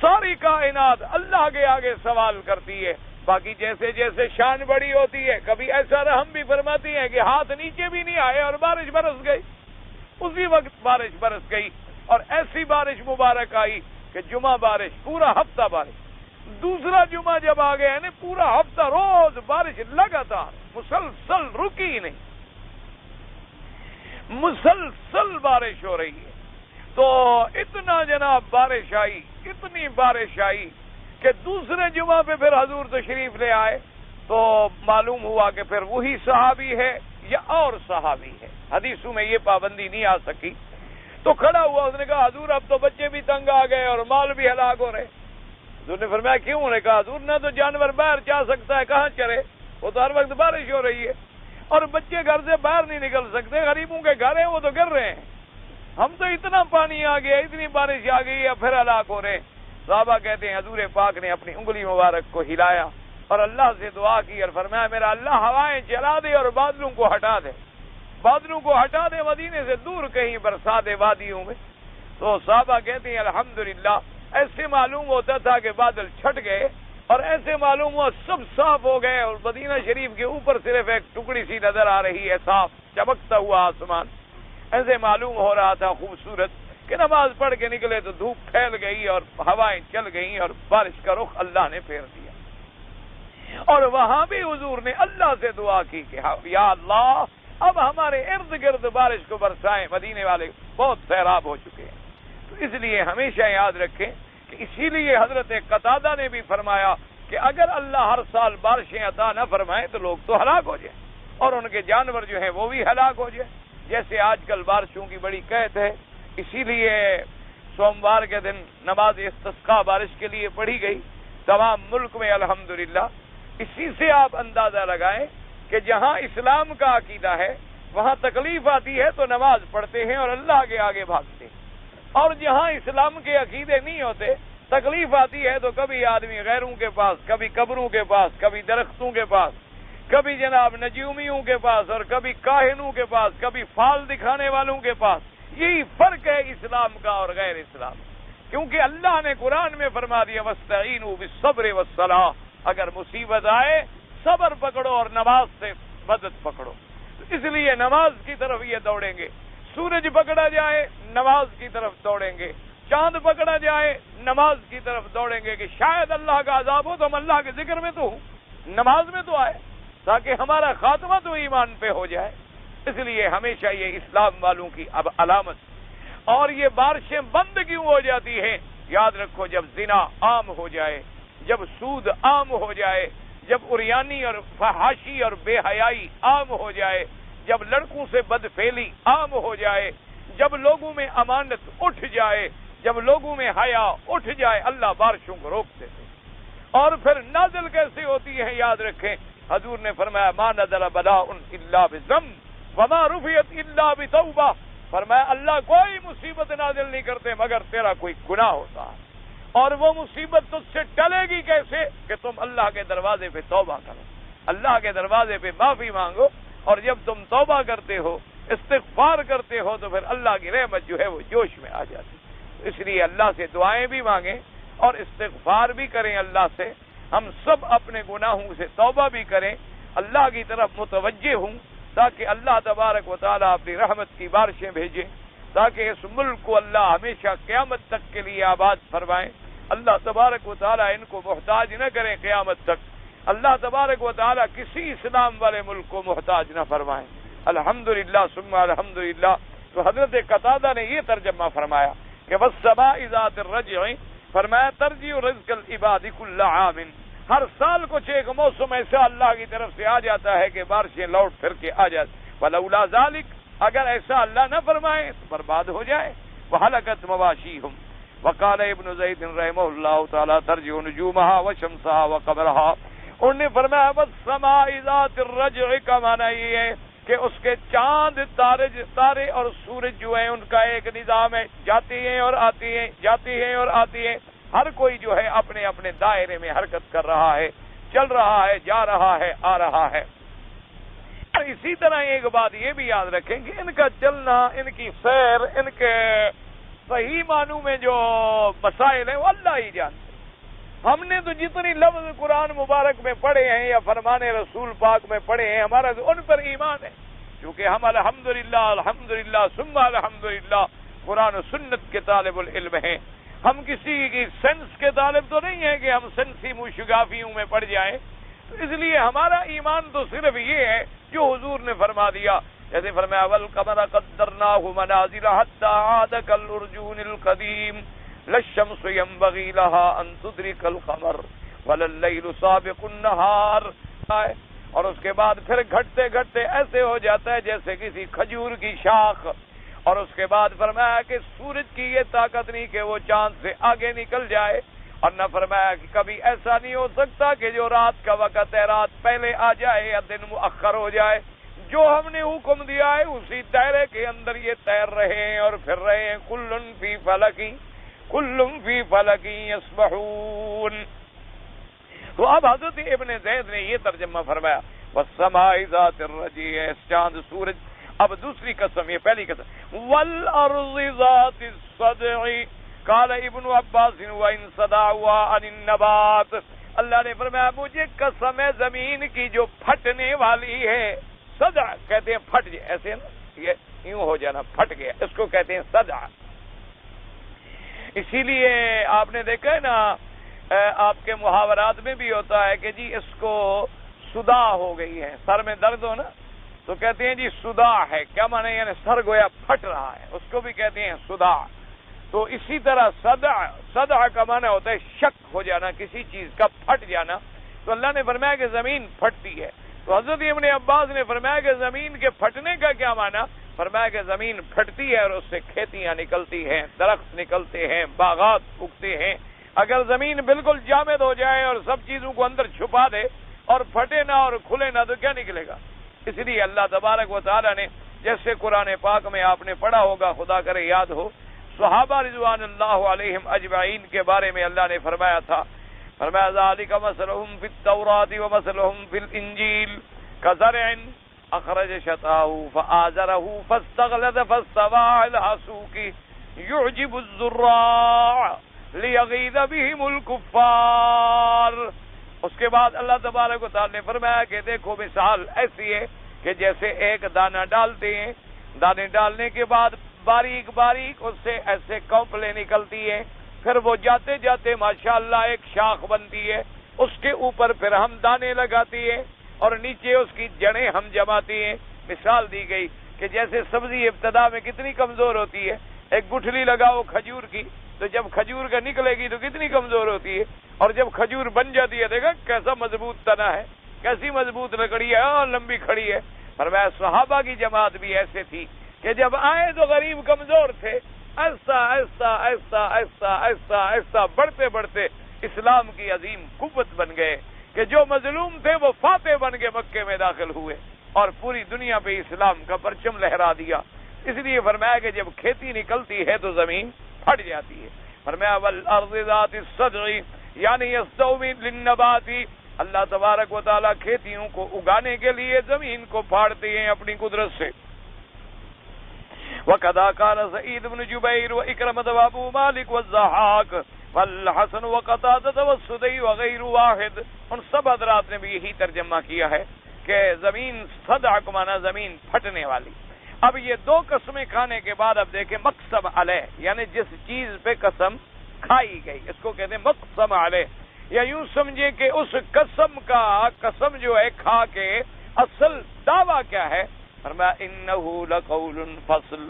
ساری کائنات اللہ کے آگے سوال کرتی ہے۔ باقی جیسے جیسے شان بڑی ہوتی ہے، کبھی ایسا رحم بھی فرماتی ہیں کہ ہاتھ نیچے بھی نہیں آئے اور بارش برس گئی، اسی وقت بارش برس گئی، اور ایسی بارش مبارک آئی کہ جمعہ بارش، پورا ہفتہ بارش، دوسرا جمعہ جب آ گیا نا پورا ہفتہ روز بارش لگاتار مسلسل رکی ہی نہیں، مسلسل بارش ہو رہی ہے۔ تو اتنا جناب بارش آئی، اتنی بارش آئی کہ دوسرے جمعہ پہ پھر حضور تشریف لے آئے تو معلوم ہوا کہ پھر وہی صحابی ہے یا اور صحابی ہے، حدیثوں میں یہ پابندی نہیں آ سکی۔ تو کھڑا ہوا، اس نے کہا حضور اب تو بچے بھی تنگ آ گئے اور مال بھی ہلاک ہو رہے۔ حضور نے فرمایا کیوں؟ انہوں نے کہا حضور نہ تو جانور باہر جا سکتا ہے، کہاں چرے، وہ تو ہر وقت بارش ہو رہی ہے، اور بچے گھر سے باہر نہیں نکل سکتے، غریبوں کے گھر ہیں وہ تو گر رہے ہیں، ہم تو اتنا پانی آ گیا، اتنی بارش آ گئی ہے، پھر ہلاک ہو رہے ہیں۔ صحابہ کہتے ہیں حضور پاک نے اپنی انگلی مبارک کو ہلایا اور اللہ سے دعا کی اور فرمایا میرا اللہ ہوائیں چلا دے اور بادلوں کو ہٹا دے، بادلوں کو ہٹا دے، مدینے سے دور کہیں برسا دے وادیوں میں۔ تو صحابہ کہتے ہیں الحمدللہ، ایسے معلوم ہوتا تھا کہ بادل چھٹ گئے اور ایسے معلوم ہوا سب صاف ہو گئے، اور مدینہ شریف کے اوپر صرف ایک ٹکڑی سی نظر آ رہی ہے، صاف چمکتا ہوا آسمان، ایسے معلوم ہو رہا تھا خوبصورت کہ نماز پڑھ کے نکلے تو دھوپ پھیل گئی اور ہوائیں چل گئیں اور بارش کا رخ اللہ نے پھیر دیا۔ اور وہاں بھی حضور نے اللہ سے دعا کی کہ یا اللہ اب ہمارے ارد گرد بارش کو برسائیں، مدینے والے بہت سیراب ہو چکے ہیں۔ تو اس لیے ہمیشہ یاد رکھیں کہ اسی لیے حضرت قتادہ نے بھی فرمایا کہ اگر اللہ ہر سال بارشیں عطا نہ فرمائے تو لوگ تو ہلاک ہو جائیں اور ان کے جانور جو ہیں وہ بھی ہلاک ہو جائیں، جیسے آج کل بارشوں کی بڑی قحط ہے۔ اسی لیے سوموار کے دن نماز استسقاء بارش کے لیے پڑھی گئی تمام ملک میں الحمدللہ۔ اسی سے آپ اندازہ لگائیں کہ جہاں اسلام کا عقیدہ ہے وہاں تکلیف آتی ہے تو نماز پڑھتے ہیں اور اللہ کے آگے بھاگتے ہیں، اور جہاں اسلام کے عقیدے نہیں ہوتے تکلیف آتی ہے تو کبھی آدمی غیروں کے پاس، کبھی قبروں کے پاس، کبھی درختوں کے پاس، کبھی جناب نجومیوں کے پاس، اور کبھی کاہنوں کے پاس، کبھی فال دکھانے والوں کے پاس۔ یہی فرق ہے اسلام کا اور غیر اسلام، کیونکہ اللہ نے قرآن میں فرما دیا وَاسْتَعِينُوا بِالصَّبْرِ وَالصَّلَاةِ، اگر مصیبت آئے صبر پکڑو اور نماز سے مدد پکڑو۔ تو اس لیے نماز کی طرف یہ دوڑیں گے، سورج پکڑا جائے نماز کی طرف دوڑیں گے، چاند پکڑا جائے نماز کی طرف دوڑیں گے کہ شاید اللہ کا عذاب ہو تو ہم اللہ کے ذکر میں تو ہوں، نماز میں تو آئے تاکہ ہمارا خاتمہ تو ایمان پہ ہو جائے۔ اس لیے ہمیشہ یہ اسلام والوں کی اب علامت۔ اور یہ بارشیں بند کیوں ہو جاتی ہیں؟ یاد رکھو جب زنا عام ہو جائے، جب سود عام ہو جائے، جب عریانی اور فحاشی اور بے حیائی عام ہو جائے، جب لڑکوں سے بدفعلی عام ہو جائے، جب لوگوں میں امانت اٹھ جائے، جب لوگوں میں حیا اٹھ جائے، اللہ بارشوں کو روک دیتے۔ اور پھر نازل کیسے ہوتی ہے؟ یاد رکھیں حضور نے فرمایا ما نزل بلاء الا بذنب وما رفعت الا بتوبہ، فرمایا اللہ کوئی مصیبت نازل نہیں کرتے مگر تیرا کوئی گناہ ہوتا ہے، اور وہ مصیبت تجھ سے ٹلے گی کیسے؟ کہ تم اللہ کے دروازے پہ توبہ کرو، اللہ کے دروازے پہ معافی مانگو، اور جب تم توبہ کرتے ہو، استغفار کرتے ہو، تو پھر اللہ کی رحمت جو ہے وہ جوش میں آ جاتی۔ اس لیے اللہ سے دعائیں بھی مانگیں اور استغفار بھی کریں اللہ سے، ہم سب اپنے گناہوں سے توبہ بھی کریں، اللہ کی طرف متوجہ ہوں تاکہ اللہ تبارک و تعالیٰ اپنی رحمت کی بارشیں بھیجے، تاکہ اس ملک کو اللہ ہمیشہ قیامت تک کے لیے آباد فرمائیں۔ اللہ تبارک و تعالیٰ ان کو محتاج نہ کریں قیامت تک۔ اللہ تبارک و تعالیٰ کسی اسلام والے ملک کو محتاج نہ فرمائیں۔ الحمدللہ ثم الحمدللہ۔ تو حضرت قتادہ نے یہ ترجمہ فرمایا کہ والسماء ذات الرجع، فرمایا ترجع رزق العباد کل عام، ہر سال کچھ ایک موسم ایسا اللہ کی طرف سے آ جاتا ہے کہ بارشیں لوٹ پھر کے آ جاتی۔ ولولا ذالک، اگر ایسا اللہ نہ فرمائے تو برباد ہو جائے۔ وہلکت مواشیہم۔ وقال ابن زید رحمہ اللہ تعالی ترجع نجومها وشمسها وقمرها، انہوں نے فرمایا والسماء ذات الرجع کا معنی یہ ہے کہ اس کے چاند تارے اور سورج جو ہیں ان کا ایک نظام ہے، جاتی ہیں اور آتی ہیں، جاتی ہیں اور آتی ہیں، ہر کوئی جو ہے اپنے اپنے دائرے میں حرکت کر رہا ہے، چل رہا ہے، جا رہا ہے، آ رہا ہے۔ اور اسی طرح ایک بات یہ بھی یاد رکھیں کہ ان کا چلنا، ان کی سیر، ان کے صحیح معنوں میں جو مسائل ہیں وہ اللہ ہی جانتے۔ ہم نے تو جتنی لفظ قرآن مبارک میں پڑھے ہیں یا فرمان رسول پاک میں پڑھے ہیں، ہمارا تو ان پر ایمان ہے، کیونکہ ہم الحمدللہ ثم الحمدللہ قرآن و سنت کے طالب العلم ہیں۔ ہم کسی کی سینس کے طالب تو نہیں ہیں کہ ہم سینسی موشگافیوں میں پڑ جائیں۔ تو اس لیے ہمارا ایمان تو صرف یہ ہے جو حضور نے فرما دیا، جیسے فرمایا والقمر قدرناہ منازل حتی عاد کالعرجون القدیم، لا الشمس ينبغي لها ان تدرك القمر ولا الليل سابق النهار، اور اس کے بعد پھر گھٹتے گھٹتے ایسے ہو جاتا ہے جیسے کسی کھجور کی شاخ، اور اس کے بعد فرمایا کہ سورج کی یہ طاقت نہیں کہ وہ چاند سے آگے نکل جائے، اور نہ فرمایا کہ کبھی ایسا نہیں ہو سکتا کہ جو رات کا وقت ہے رات پہلے آ جائے یا دن مؤخر ہو جائے۔ جو ہم نے حکم دیا ہے اسی دائرے کے اندر یہ تیر رہے ہیں اور پھر رہے ہیں۔ کل فی فلک یسبحون۔ تو اب حضرت ابن زید نے یہ ترجمہ فرمایا والسماء ذات الرجع، چاند سورج۔ اب دوسری قسم، یہ پہلی قسم والارض ذات الصدع، قال ابن عباس وان صدعوا عن النبات، اللہ نے فرمایا مجھے قسم ہے زمین کی جو پھٹنے والی ہے۔ صدع کہتے ہیں پھٹ جائے، ایسے نا یہ یوں ہو جانا، پھٹ گیا، اس کو کہتے ہیں صدع۔ اسی لیے آپ نے دیکھا ہے نا آپ کے محاورات میں بھی ہوتا ہے کہ جی اس کو صداع ہو گئی ہے، سر میں درد ہو نا تو کہتے ہیں جی صداع ہے، کیا معنی یعنی سر گویا پھٹ رہا ہے، اس کو بھی کہتے ہیں صداع۔ تو اسی طرح صدع کا معنی ہوتا ہے شک ہو جانا، کسی چیز کا پھٹ جانا۔ تو اللہ نے فرمایا کہ زمین پھٹتی ہے، تو حضرت ابن عباس نے فرمایا کہ زمین کے پھٹنے کا کیا معنی؟ فرمایا کہ زمین پھٹتی ہے اور اس سے کھیتیاں نکلتی ہیں، درخت نکلتے ہیں، باغات اگتے ہیں۔ اگر زمین بالکل جامد ہو جائے اور سب چیزوں کو اندر چھپا دے اور پھٹے نہ اور کھلے نہ تو کیا نکلے گا؟ اس لیے اللہ تبارک و تعالی نے جیسے قرآن پاک میں آپ نے پڑھا ہوگا، خدا کرے یاد ہو، صحابہ رضوان اللہ علیہم اجمعین کے بارے میں اللہ نے فرمایا تھا، فرمایا ذالک مثلہم فی التوراۃ ومثلہم فی الانجیل کزرع اخرج شطأہ فآزرہ فاستغلظ فاستوى علی سوقہ یعجب الزراع لیغیظ بہم الکفار۔ اس کے بعد اللہ تبارک و تعالی نے فرمایا کہ دیکھو مثال ایسی ہے کہ جیسے ایک دانہ ڈالتے ہیں، دانے ڈالنے کے بعد باریک باریک اس سے ایسے کونپلیں نکلتی ہیں، پھر وہ جاتے جاتے ماشاءاللہ ایک شاخ بنتی ہے، اس کے اوپر پھر ہم دانے لگاتی ہیں اور نیچے اس کی جڑیں ہم جماتی ہیں۔ مثال دی گئی کہ جیسے سبزی ابتدا میں کتنی کمزور ہوتی ہے، ایک گٹھلی لگاؤ کھجور کی تو جب کھجور کا نکلے گی تو کتنی کمزور ہوتی ہے، اور جب کھجور بن جاتی ہے دیکھا کیسا مضبوط تنا ہے، کیسی مضبوط لکڑی ہے اور لمبی کھڑی ہے۔ فرمایا صحابہ کی جماعت بھی ایسے تھی کہ جب آئے تو غریب کمزور تھے، ایسا ایسا ایسا ایسا ایسا ایسا بڑھتے بڑھتے اسلام کی عظیم قوت بن گئے کہ جو مظلوم تھے وہ فاتح بن کے مکے میں داخل ہوئے اور پوری دنیا پہ اسلام کا پرچم لہرا دیا۔ اس لیے فرمایا کہ جب کھیتی نکلتی ہے تو زمین پھٹ جاتی ہے۔ فرمایا والارض ذات الصدع، یعنی یستوی للنبات، اللہ تبارک و تعالیٰ کھیتیوں کو اگانے کے لیے زمین کو پھاڑتے ہیں اپنی قدرت سے۔ وَقَدَا قَالَ سَعِيدُ بْنُ جُبَيْرُ وَإِكْرَمَةُ وَأَبُو مَالِكُ وَالضَّحَّاكُ وَالْحَسَنُ وَقَتَادَةُ وَالسُّدَيُّ وَغَيْرُ وَاحِدٍ۔ ان سب حضرات نے بھی یہی ترجمہ کیا ہے کہ زمین صدع کو مانا زمین پھٹنے والی. اب یہ دو قسمیں کھانے کے بعد اب دیکھیں مقسم علیہ یعنی جس چیز پہ قسم کھائی گئی اس کو کہتے ہیں مقسم علیہ. یا یوں سمجھے کہ اس قسم جو ہے کھا کے اصل دعویٰ کیا ہے؟ فرمایا انہو لقول فصل،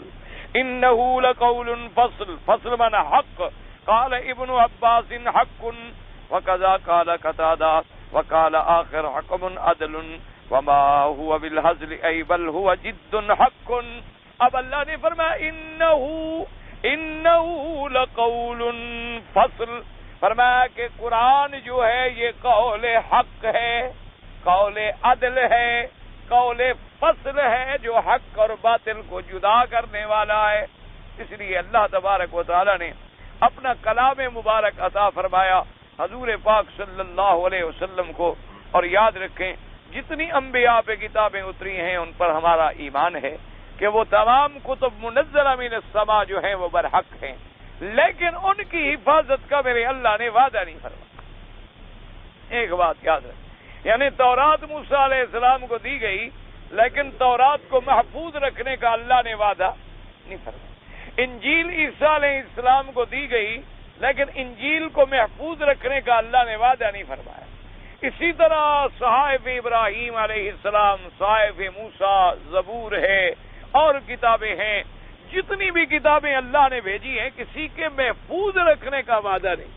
انہو لقول فصل، فصل مانا حق. قال ابن عباس حق وکذا قال قتادہ وقال آخر حکم عدل وما هو بالہزل ای بل هو جد حق. اب اللہ نے فرمایا انہو لقول فصل، فرمایا کہ قرآن جو ہے یہ قول حق ہے، قول عدل ہے، قول فصل ہے جو حق اور باطل کو جدا کرنے والا ہے. اس لیے اللہ تبارک و تعالی نے اپنا کلام مبارک عطا فرمایا حضور پاک صلی اللہ علیہ وسلم کو. اور یاد رکھیں جتنی انبیاء پہ کتابیں اتری ہیں ان پر ہمارا ایمان ہے کہ وہ تمام کتب منزلہ من السماء جو ہیں وہ برحق ہیں، لیکن ان کی حفاظت کا میرے اللہ نے وعدہ نہیں فرمایا. ایک بات یاد رکھیں، یعنی تورات موسیٰ علیہ السلام کو دی گئی لیکن تورات کو محفوظ رکھنے کا اللہ نے وعدہ نہیں فرمایا. انجیل عیسیٰ علیہ السلام کو دی گئی لیکن انجیل کو محفوظ رکھنے کا اللہ نے وعدہ نہیں فرمایا. اسی طرح صحائف ابراہیم علیہ السلام، صحائف موسیٰ، زبور ہے اور کتابیں ہیں، جتنی بھی کتابیں اللہ نے بھیجی ہیں کسی کے محفوظ رکھنے کا وعدہ نہیں.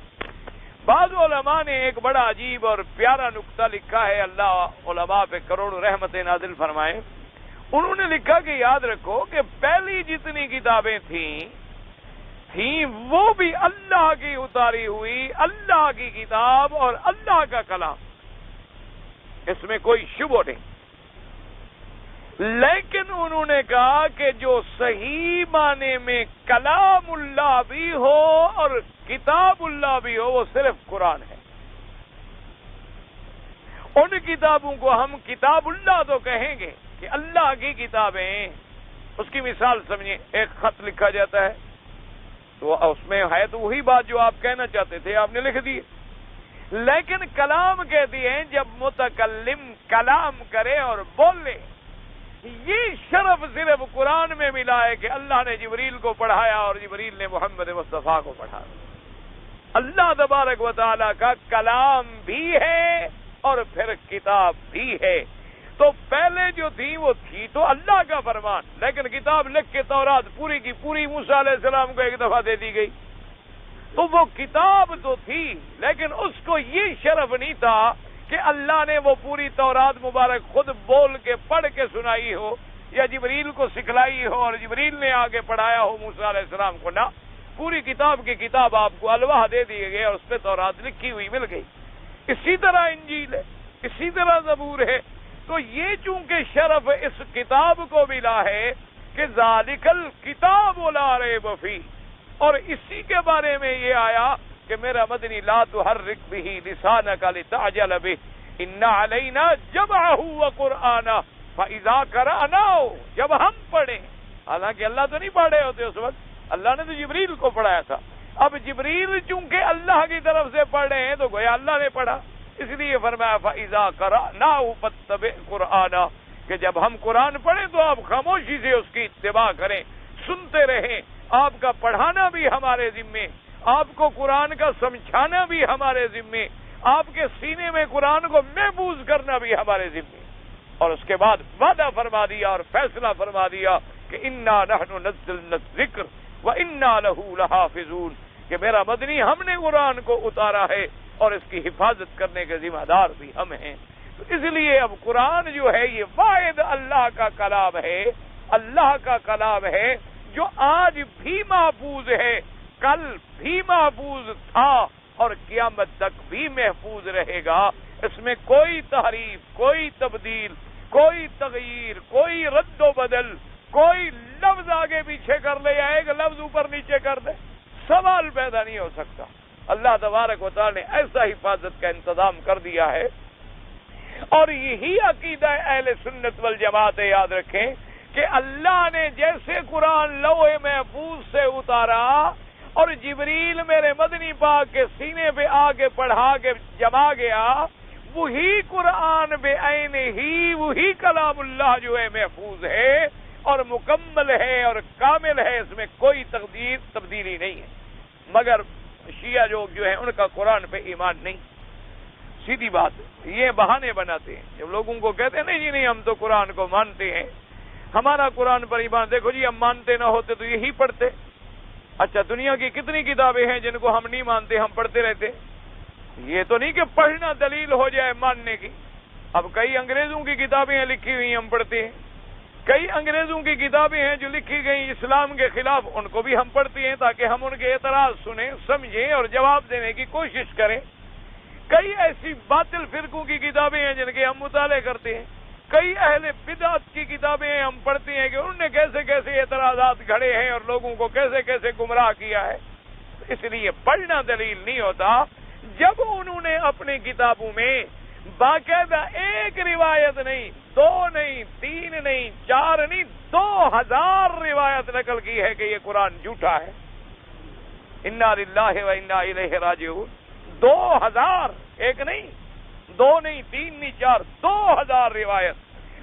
بعض علماء نے ایک بڑا عجیب اور پیارا نقطہ لکھا ہے، اللہ علماء پہ کروڑوں رحمت نازل فرمائے. انہوں نے لکھا کہ یاد رکھو کہ پہلی جتنی کتابیں تھیں وہ بھی اللہ کی اتاری ہوئی، اللہ کی کتاب اور اللہ کا کلام، اس میں کوئی شبہ نہیں. لیکن انہوں نے کہا کہ جو صحیح معنی میں کلام اللہ بھی ہو اور کتاب اللہ بھی ہو وہ صرف قرآن ہے. ان کتابوں کو ہم کتاب اللہ تو کہیں گے کہ اللہ کی کتابیں. اس کی مثال سمجھیں، ایک خط لکھا جاتا ہے تو اس میں ہے تو وہی بات جو آپ کہنا چاہتے تھے آپ نے لکھ دی، لیکن کلام کہتی ہیں جب متکلم کلام کرے اور بولے. یہ شرف صرف قرآن میں ملا ہے کہ اللہ نے جبریل کو پڑھایا اور جبریل نے محمد مصطفیٰ کو پڑھایا. اللہ تبارک و تعالیٰ کا کلام بھی ہے اور پھر کتاب بھی ہے. تو پہلے جو تھی وہ تھی تو اللہ کا فرمان، لیکن کتاب لکھ کے تورات پوری کی پوری موسیٰ علیہ السلام کو ایک دفعہ دے دی گئی. تو وہ کتاب تو تھی لیکن اس کو یہ شرف نہیں تھا کہ اللہ نے وہ پوری تورات مبارک خود بول کے پڑھ کے سنائی ہو یا جبریل کو سکھلائی ہو اور جبریل نے آگے پڑھایا ہو موسیٰ علیہ السلام کو. نہ، پوری کتاب کی کتاب آپ کو الواح دے دی گئی اور اس پہ تورات لکھی ہوئی مل گئی. اسی طرح انجیل ہے، اسی طرح زبور ہے. تو یہ چونکہ شرف اس کتاب کو ملا ہے کہ ذالک الکتاب لا ریب فیہ، اور اسی کے بارے میں یہ آیا کہ میرا مدنی لا تحرک بہ لسانک لتعجل بہ ان علینا جمعہ وقرآنہ فاذا قرأناہ، جب ہم پڑھیں. حالانکہ اللہ تو نہیں پڑھے ہوتے اس وقت، اللہ نے تو جبریل کو پڑھایا تھا. اب جبریل چونکہ اللہ کی طرف سے پڑھ رہے ہیں تو گویا اللہ نے پڑھا، اس لیے فرمایا فاذا قرأناہ فاتبع قرآنہ، کہ جب ہم قرآن پڑھیں تو آپ خاموشی سے اس کی اتباع کریں، سنتے رہیں. آپ کا پڑھانا بھی ہمارے ذمے، آپ کو قرآن کا سمجھانا بھی ہمارے ذمے، آپ کے سینے میں قرآن کو محفوظ کرنا بھی ہمارے ذمے. اور اس کے بعد وعدہ فرما دیا اور فیصلہ فرما دیا کہ انا نحن نزلنا الذکر وانا لہ لحافظون، کہ میرا مدنی ہم نے قرآن کو اتارا ہے اور اس کی حفاظت کرنے کے ذمہ دار بھی ہم ہیں. تو اس لیے اب قرآن جو ہے یہ واحد اللہ کا کلام ہے، اللہ کا کلام ہے جو آج بھی محفوظ ہے، کل بھی محفوظ تھا اور قیامت تک بھی محفوظ رہے گا. اس میں کوئی تحریف، کوئی تبدیل، کوئی تغییر، کوئی رد و بدل، کوئی لفظ آگے پیچھے کر لے یا ایک لفظ اوپر نیچے کر دے، سوال پیدا نہیں ہو سکتا. اللہ تبارک و تعالی نے ایسا حفاظت کا انتظام کر دیا ہے. اور یہی عقیدہ اہل سنت والجماعت ہے. یاد رکھیں کہ اللہ نے جیسے قرآن لوح محفوظ سے اتارا اور جبریل میرے مدنی پاک کے سینے پہ آ کے پڑھا کے جما گیا، وہی قرآن بے عین ہی وہی کلام اللہ جو ہے محفوظ ہے اور مکمل ہے اور کامل ہے، اس میں کوئی تبدیلی نہیں ہے، مگر شیعہ لوگ جو ہیں ان کا قرآن پہ ایمان نہیں۔ سیدھی بات، یہ بہانے بناتے ہیں جب لوگوں کو کہتے ہیں نہیں نہیں ہم تو قرآن کو مانتے ہیں، ہمارا قرآن پر ایمان، دیکھو جی ہم مانتے نہ ہوتے تو یہی پڑھتے۔ اچھا دنیا کی کتنی کتابیں ہیں جن کو ہم نہیں مانتے، ہم پڑھتے رہتے؟ یہ تو نہیں کہ پڑھنا دلیل ہو جائے ماننے کی۔ اب کئی انگریزوں کی کتابیں لکھی ہوئی ہم پڑھتے ہیں، کئی انگریزوں کی کتابیں ہیں جو لکھی گئی اسلام کے خلاف، ان کو بھی ہم پڑھتے ہیں تاکہ ہم ان کے اعتراض سنیں، سمجھیں اور جواب دینے کی کوشش کریں۔ کئی ایسی باطل فرقوں کی کتابیں ہیں جن کے ہم مطالعے کرتے ہیں، کئی اہل بدعت کی کتابیں ہیں ہم پڑھتے ہیں کہ انہوں نے کیسے کیسے اعتراضات گھڑے ہیں اور لوگوں کو کیسے کیسے گمراہ کیا ہے۔ اس لیے پڑھنا دلیل نہیں ہوتا۔ جب انہوں نے اپنی کتابوں میں باقاعدہ ایک روایت نہیں، دو نہیں، تین نہیں، چار نہیں، 2000 روایت نقل کی ہے کہ یہ قرآن جھوٹا ہے، انا للہ و انا الیہ راجعون، 2000، ایک نہیں، دو نہیں، تین نہیں، چار، 2000 روایت۔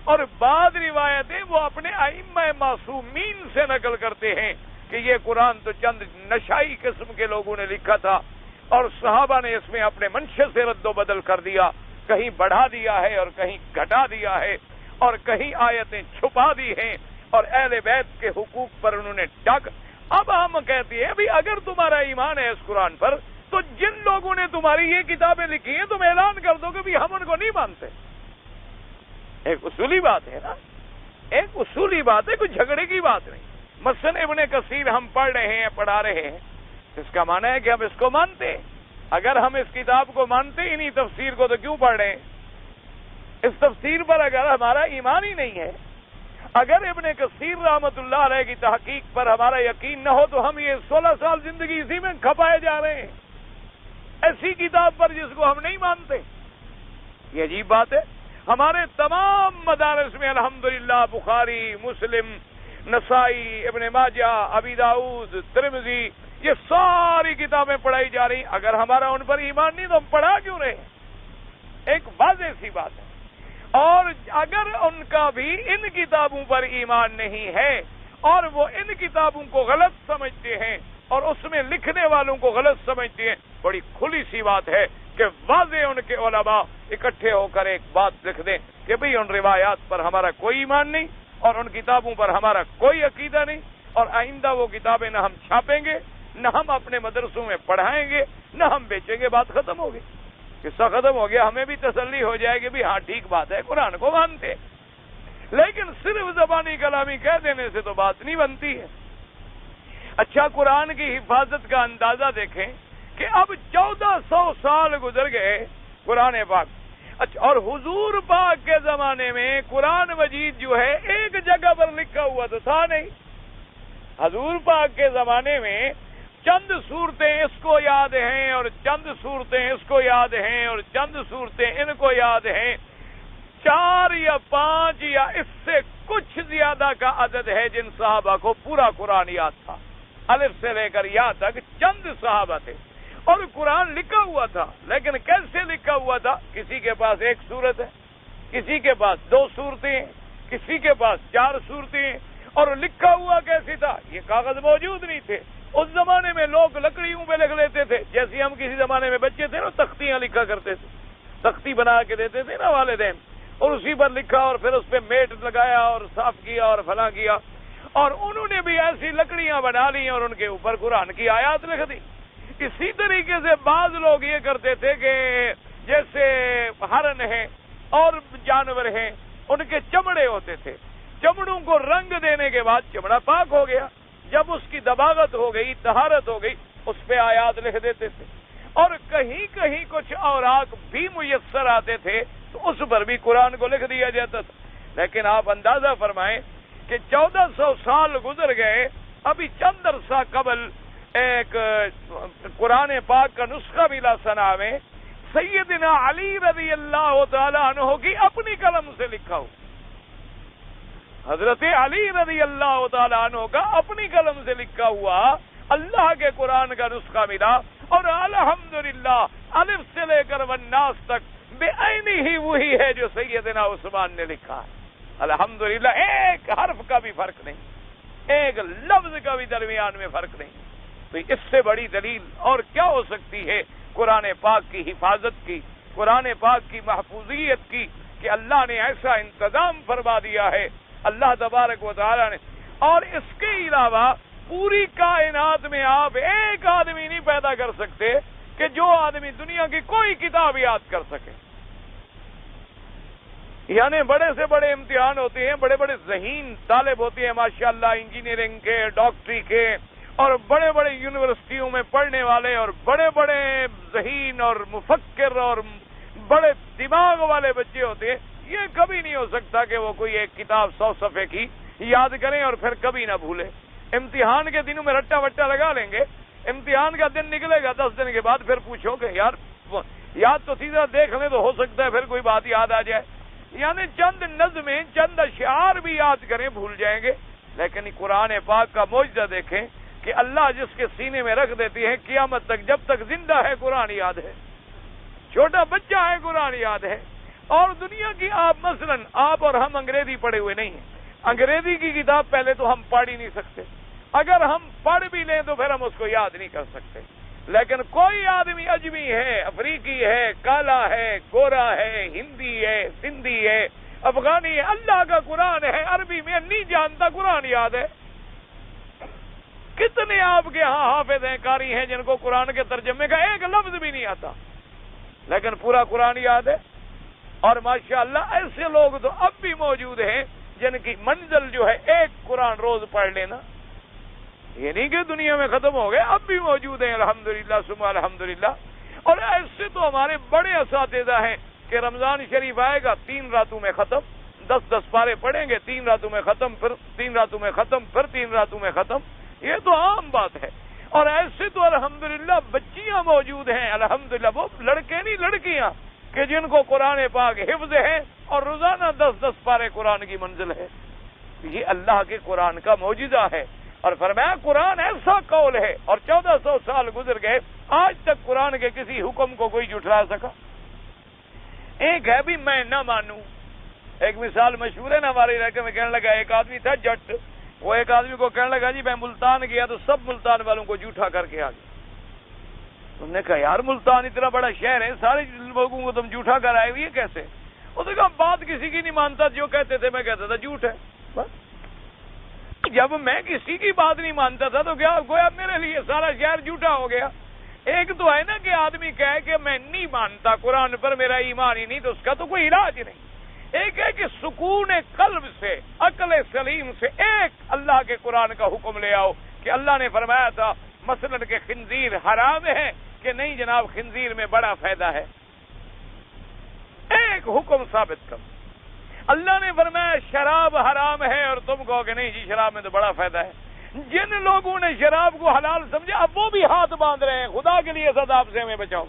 اور بعض روایتیں وہ اپنے ائمہ معصومین سے نقل کرتے ہیں کہ یہ قرآن تو چند نشائی قسم کے لوگوں نے لکھا تھا اور صحابہ نے اس میں اپنے منشے سے رد و بدل کر دیا، کہیں بڑھا دیا ہے اور کہیں گھٹا دیا ہے اور کہیں آیتیں چھپا دی ہیں اور اہل بیت کے حقوق پر انہوں نے ڈاک۔ اب ہم کہتے ہیں بھی اگر تمہارا ایمان ہے اس قرآن پر تو جن لوگوں نے تمہاری یہ کتابیں لکھی ہیں تم اعلان کر دو کہ بھی ہم ان کو نہیں مانتے۔ ایک اصولی بات ہے نا، ایک اصولی بات ہے، کوئی جھگڑے کی بات نہیں۔ مثلا ابن کثیر ہم پڑھ رہے ہیں، پڑھا رہے ہیں، اس کا معنی ہے کہ ہم اس کو مانتے ہیں۔ اگر ہم اس کتاب کو مانتے ہی نہیں تفسیر کو تو کیوں پڑھ رہے ہیں؟ اس تفسیر پر اگر ہمارا ایمان ہی نہیں ہے، اگر ابن کثیر رحمت اللہ علیہ کی تحقیق پر ہمارا یقین نہ ہو تو ہم یہ 16 سال زندگی اسی میں کھپائے جا رہے ہیں، ایسی کتاب پر جس کو ہم نہیں مانتے۔ یہ عجیب بات ہے۔ ہمارے تمام مدارس میں الحمدللہ بخاری، مسلم، نسائی، ابن ماجہ، ابی داؤد، ترمذی، یہ ساری کتابیں پڑھائی جا رہی۔ اگر ہمارا ان پر ایمان نہیں تو ہم پڑھا کیوں رہے؟ ایک واضح سی بات ہے۔ اور اگر ان کا بھی ان کتابوں پر ایمان نہیں ہے اور وہ ان کتابوں کو غلط سمجھتے ہیں اور اس میں لکھنے والوں کو غلط سمجھتے ہیں، بڑی کھلی سی بات ہے کہ واضح ان کے علماء اکٹھے ہو کر ایک بات لکھ دیں کہ بھئی ان روایات پر ہمارا کوئی ایمان نہیں اور ان کتابوں پر ہمارا کوئی عقیدہ نہیں، اور آئندہ وہ کتابیں نہ ہم چھاپیں گے، نہ ہم اپنے مدرسوں میں پڑھائیں گے، نہ ہم بیچیں گے۔ بات ختم ہوگی، قصہ ختم ہو گیا، ہمیں بھی تسلی ہو جائے گی بھی ہاں ٹھیک بات ہے، قرآن کو مانتے۔ لیکن صرف زبانی کلامی کہہ دینے سے تو بات نہیں بنتی ہے۔ اچھا قرآن کی حفاظت کا اندازہ دیکھیں کہ اب 1400 سال گزر گئے قرآن پاک، اچھا، اور حضور پاک کے زمانے میں قرآن مجید جو ہے ایک جگہ پر لکھا ہوا تو تھا نہیں۔ حضور پاک کے زمانے میں چند صورتیں اس کو یاد ہیں اور چند صورتیں اس کو یاد ہیں اور چند صورتیں ان کو یاد ہیں، 4 یا 5 یا اس سے کچھ زیادہ کا عدد ہے جن صحابہ کو پورا قرآن یاد تھا، الف سے لے کر یا تک چند صحابہ تھے اور قرآن لکھا ہوا تھا۔ لیکن کیسے لکھا ہوا تھا؟ کسی کے پاس 1 سورت ہے، کسی کے پاس 2 سورتیں ہیں، کسی کے پاس 4 سورتیں ہیں۔ اور لکھا ہوا کیسے تھا؟ یہ کاغذ موجود نہیں تھے اس زمانے میں، لوگ لکڑیوں پہ لکھ لیتے تھے، جیسے ہم کسی زمانے میں بچے تھے نا تختیاں لکھا کرتے تھے، تختی بنا کے دیتے تھے نا والدین، اور اسی پر لکھا اور پھر اس پہ میٹ لگایا اور صاف کیا اور فلاں کیا، اور انہوں نے بھی ایسی لکڑیاں بنا لی اور ان کے اوپر قرآن کی آیات لکھ دی۔ اسی طریقے سے بعض لوگ یہ کرتے تھے کہ جیسے ہرن ہیں اور جانور ہیں، ان کے چمڑے ہوتے تھے، چمڑوں کو رنگ دینے کے بعد چمڑا پاک ہو گیا، جب اس کی دباغت ہو گئی، طہارت ہو گئی، اس پہ آیات لکھ دیتے تھے۔ اور کہیں کہیں کچھ اوراق بھی میسر آتے تھے تو اس پر بھی قرآن کو لکھ دیا جاتا تھا۔ لیکن آپ اندازہ فرمائیں کہ 1400 سال گزر گئے، ابھی چند عرصہ قبل ایک قرآن پاک کا نسخہ ملا ثنا میں، سیدنا علی رضی اللہ تعالی عنہ کی اپنی قلم سے لکھا ہو، حضرت علی رضی اللہ تعالی عنہ کا اپنی قلم سے لکھا ہوا اللہ کے قرآن کا نسخہ ملا، اور الحمدللہ الف سے لے کر والناس تک بے عینی ہی وہی ہے جو سیدنا عثمان نے لکھا ہے. الحمدللہ ایک حرف کا بھی فرق نہیں, ایک لفظ کا بھی درمیان میں فرق نہیں. تو اس سے بڑی دلیل اور کیا ہو سکتی ہے قرآن پاک کی حفاظت کی, قرآن پاک کی محفوظیت کی, کہ اللہ نے ایسا انتظام فرما دیا ہے اللہ تبارک و تعالی نے. اور اس کے علاوہ پوری کائنات میں آپ ایک آدمی نہیں پیدا کر سکتے کہ جو آدمی دنیا کی کوئی کتاب یاد کر سکے. یعنی بڑے سے بڑے امتحان ہوتے ہیں, بڑے بڑے ذہین طالب ہوتے ہیں ماشاءاللہ, انجینئرنگ کے, ڈاکٹری کے, اور بڑے بڑے یونیورسٹیوں میں پڑھنے والے, اور بڑے بڑے ذہین اور مفکر اور بڑے دماغ والے بچے ہوتے ہیں. یہ کبھی نہیں ہو سکتا کہ وہ کوئی ایک کتاب 100 صفحے کی یاد کریں اور پھر کبھی نہ بھولیں. امتحان کے دنوں میں رٹا وٹا لگا لیں گے, امتحان کا دن نکلے گا 10 دن کے بعد, پھر پوچھو کہ یار یاد تو سیدھا دیکھ لیں تو ہو سکتا ہے پھر کوئی بات یاد آ جائے. یعنی چند نظمیں, چند اشعار بھی یاد کریں بھول جائیں گے. لیکن قرآن پاک کا معجزہ دیکھیں کہ اللہ جس کے سینے میں رکھ دیتی ہے قیامت تک, جب تک زندہ ہے قرآن یاد ہے, چھوٹا بچہ ہے قرآن یاد ہے. اور دنیا کی آپ مثلا آپ اور ہم انگریزی پڑھے ہوئے نہیں ہیں, انگریزی کی کتاب پہلے تو ہم پڑھ ہی نہیں سکتے, اگر ہم پڑھ بھی لیں تو پھر ہم اس کو یاد نہیں کر سکتے. لیکن کوئی آدمی اجمی ہے, افریقی ہے, کالا ہے, گورا ہے, ہندی ہے, سندھی ہے, افغانی ہے, اللہ کا قرآن ہے عربی میں نہیں جانتا قرآن یاد ہے. کتنے آپ کے ہاں حافظ ہیں, قاری ہیں جن کو قرآن کے ترجمے کا ایک لفظ بھی نہیں آتا, لیکن پورا قرآن یاد ہے. اور ماشاءاللہ ایسے لوگ تو اب بھی موجود ہیں جن کی منزل جو ہے ایک قرآن روز پڑھ لینا. یہ نہیں کہ دنیا میں ختم ہو گئے, اب بھی موجود ہیں الحمدللہ ثم الحمدللہ. اور ایسے تو ہمارے بڑے اساتذہ ہیں کہ رمضان شریف آئے گا 3 راتوں میں ختم, 10 پارے پڑھیں گے, 3 راتوں میں ختم, پھر 3 راتوں میں ختم, پھر 3 راتوں میں ختم. یہ تو عام بات ہے. اور ایسے تو الحمدللہ بچیاں موجود ہیں الحمدللہ, وہ لڑکے نہیں لڑکیاں, کہ جن کو قرآن پاک حفظ ہے اور روزانہ 10 پارے قرآن کی منزل ہے. یہ اللہ کے قرآن کا معجزہ ہے. اور فرمایا قرآن ایسا قول ہے, اور 1400 سال گزر گئے, آج تک قرآن کے کسی حکم کو کوئی جھٹلا سکا. ایک ہے بھی میں نہ مانوں. ایک مثال مشہور ہے نا ہمارے علاقے میں, کہنے لگا ایک آدمی تھا جٹ, وہ ایک آدمی کو کہنے لگا جی میں ملتان گیا تو سب ملتان والوں کو جھوٹا کر کے آ گیا. انہوں نے کہا یار ملتان اتنا بڑا شہر ہے, سارے لوگوں کو تم جھوٹا کر آئے ہوئی ہے کیسے؟ اس نے کہا بات کسی کی نہیں مانتا, جو کہتے تھے میں کہتا تھا جھوٹ ہے. بس جب میں کسی کی بات نہیں مانتا تھا تو کیا گویا میرے لیے سارا شہر جھوٹا ہو گیا. ایک تو ہے نا کہ آدمی کہے کہ میں نہیں مانتا قرآن پر, میرا ایمان ہی نہیں, تو اس کا تو کوئی علاج نہیں. ایک ہے کہ سکون قلب سے, عقل سلیم سے ایک اللہ کے قرآن کا حکم لے آؤ کہ اللہ نے فرمایا تھا مثلا کہ خنزیر حرام ہے, کہ نہیں جناب خنزیر میں بڑا فائدہ ہے. ایک حکم ثابت کر. اللہ نے فرمایا شراب حرام ہے اور تم کہو کہ نہیں جی شراب میں تو بڑا فائدہ ہے. جن لوگوں نے شراب کو حلال سمجھا اب وہ بھی ہاتھ باندھ رہے ہیں, خدا کے لیے عذاب سے ہمیں بچاؤ.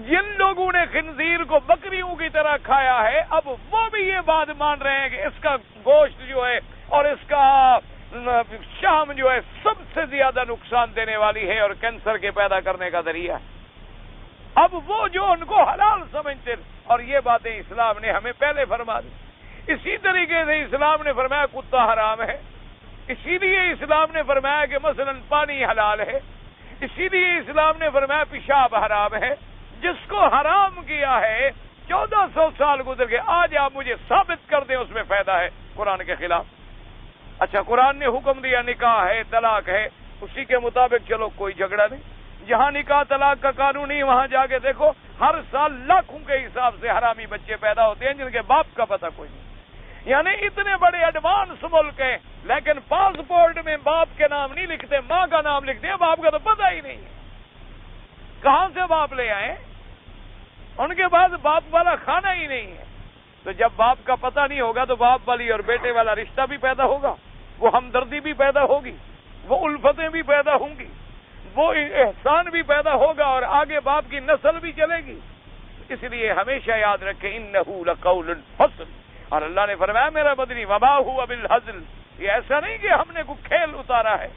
جن لوگوں نے خنزیر کو بکریوں کی طرح کھایا ہے اب وہ بھی یہ بات مان رہے ہیں کہ اس کا گوشت جو ہے اور اس کا شام جو ہے سب سے زیادہ نقصان دینے والی ہے اور کینسر کے پیدا کرنے کا ذریعہ ہے. اب وہ جو ان کو حلال سمجھتے, اور یہ باتیں اسلام نے ہمیں پہلے فرما دی. اسی طریقے سے اسلام نے فرمایا کتا حرام ہے, اسی لیے اسلام نے فرمایا کہ مثلا پانی حلال ہے, اسی لیے اسلام نے فرمایا پیشاب حرام ہے. جس کو حرام کیا ہے 1400 سال گزر گئے, آج آپ مجھے ثابت کر دیں اس میں فائدہ ہے قرآن کے خلاف. اچھا قرآن نے حکم دیا نکاح ہے, طلاق ہے, اسی کے مطابق چلو کوئی جھگڑا نہیں. جہاں نکاح طلاق کا قانون نہیں وہاں جا کے دیکھو ہر سال لاکھوں کے حساب سے حرامی بچے پیدا ہوتے ہیں جن کے باپ کا پتہ کوئی نہیں. یعنی اتنے بڑے ایڈوانس ملک ہیں لیکن پاسپورٹ میں باپ کے نام نہیں لکھتے, ماں کا نام لکھتے ہیں, باپ کا تو پتہ ہی نہیں ہے. کہاں سے باپ لے آئے؟ ان کے پاس باپ والا کھانا ہی نہیں ہے. تو جب باپ کا پتہ نہیں ہوگا تو باپ والی اور بیٹے والا رشتہ بھی پیدا ہوگا, وہ ہمدردی بھی پیدا ہوگی, وہ الفتیں بھی پیدا ہوں گی, وہ احسان بھی پیدا ہوگا, اور آگے باپ کی نسل بھی چلے گی. اس لیے ہمیشہ یاد رکھیں انہ لقول فصل. اور اللہ نے فرمایا میرا بدنی وما هو بالهزل, یہ ایسا نہیں کہ ہم نے کوئی کھیل اتارا ہے.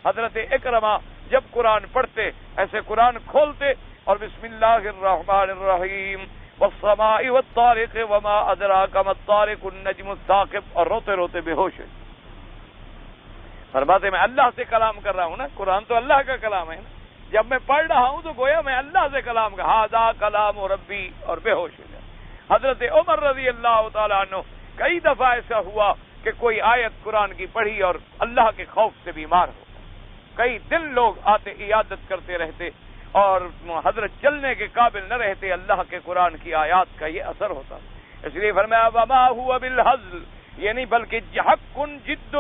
حضرت اکرمہ جب قرآن پڑھتے ایسے قرآن کھولتے اور بسم اللہ الرحمن الرحیم والسماء والطارق وما ادراک ما الطارق النجم الثاقب، اور روتے روتے بے ہوش ہے۔ فرماتے میں اللہ سے کلام کر رہا ہوں نا، قرآن تو اللہ کا کلام ہے نا، جب میں پڑھ رہا ہوں تو گویا میں اللہ سے کلام کر، ھذا کلام ربی، اور بے ہوش ہو جائے۔ حضرت عمر رضی اللہ تعالیٰ عنہ کئی دفعہ ایسا ہوا کہ کوئی آیت قرآن کی پڑھی اور اللہ کے خوف سے بیمار ہو، کئی دن لوگ آتے عیادت کرتے رہتے اور حضرت چلنے کے قابل نہ رہتے، اللہ کے قرآن کی آیات کا یہ اثر ہوتا۔ اس لیے فرمایا وما هو بالهزل، یعنی بلکہ حق جد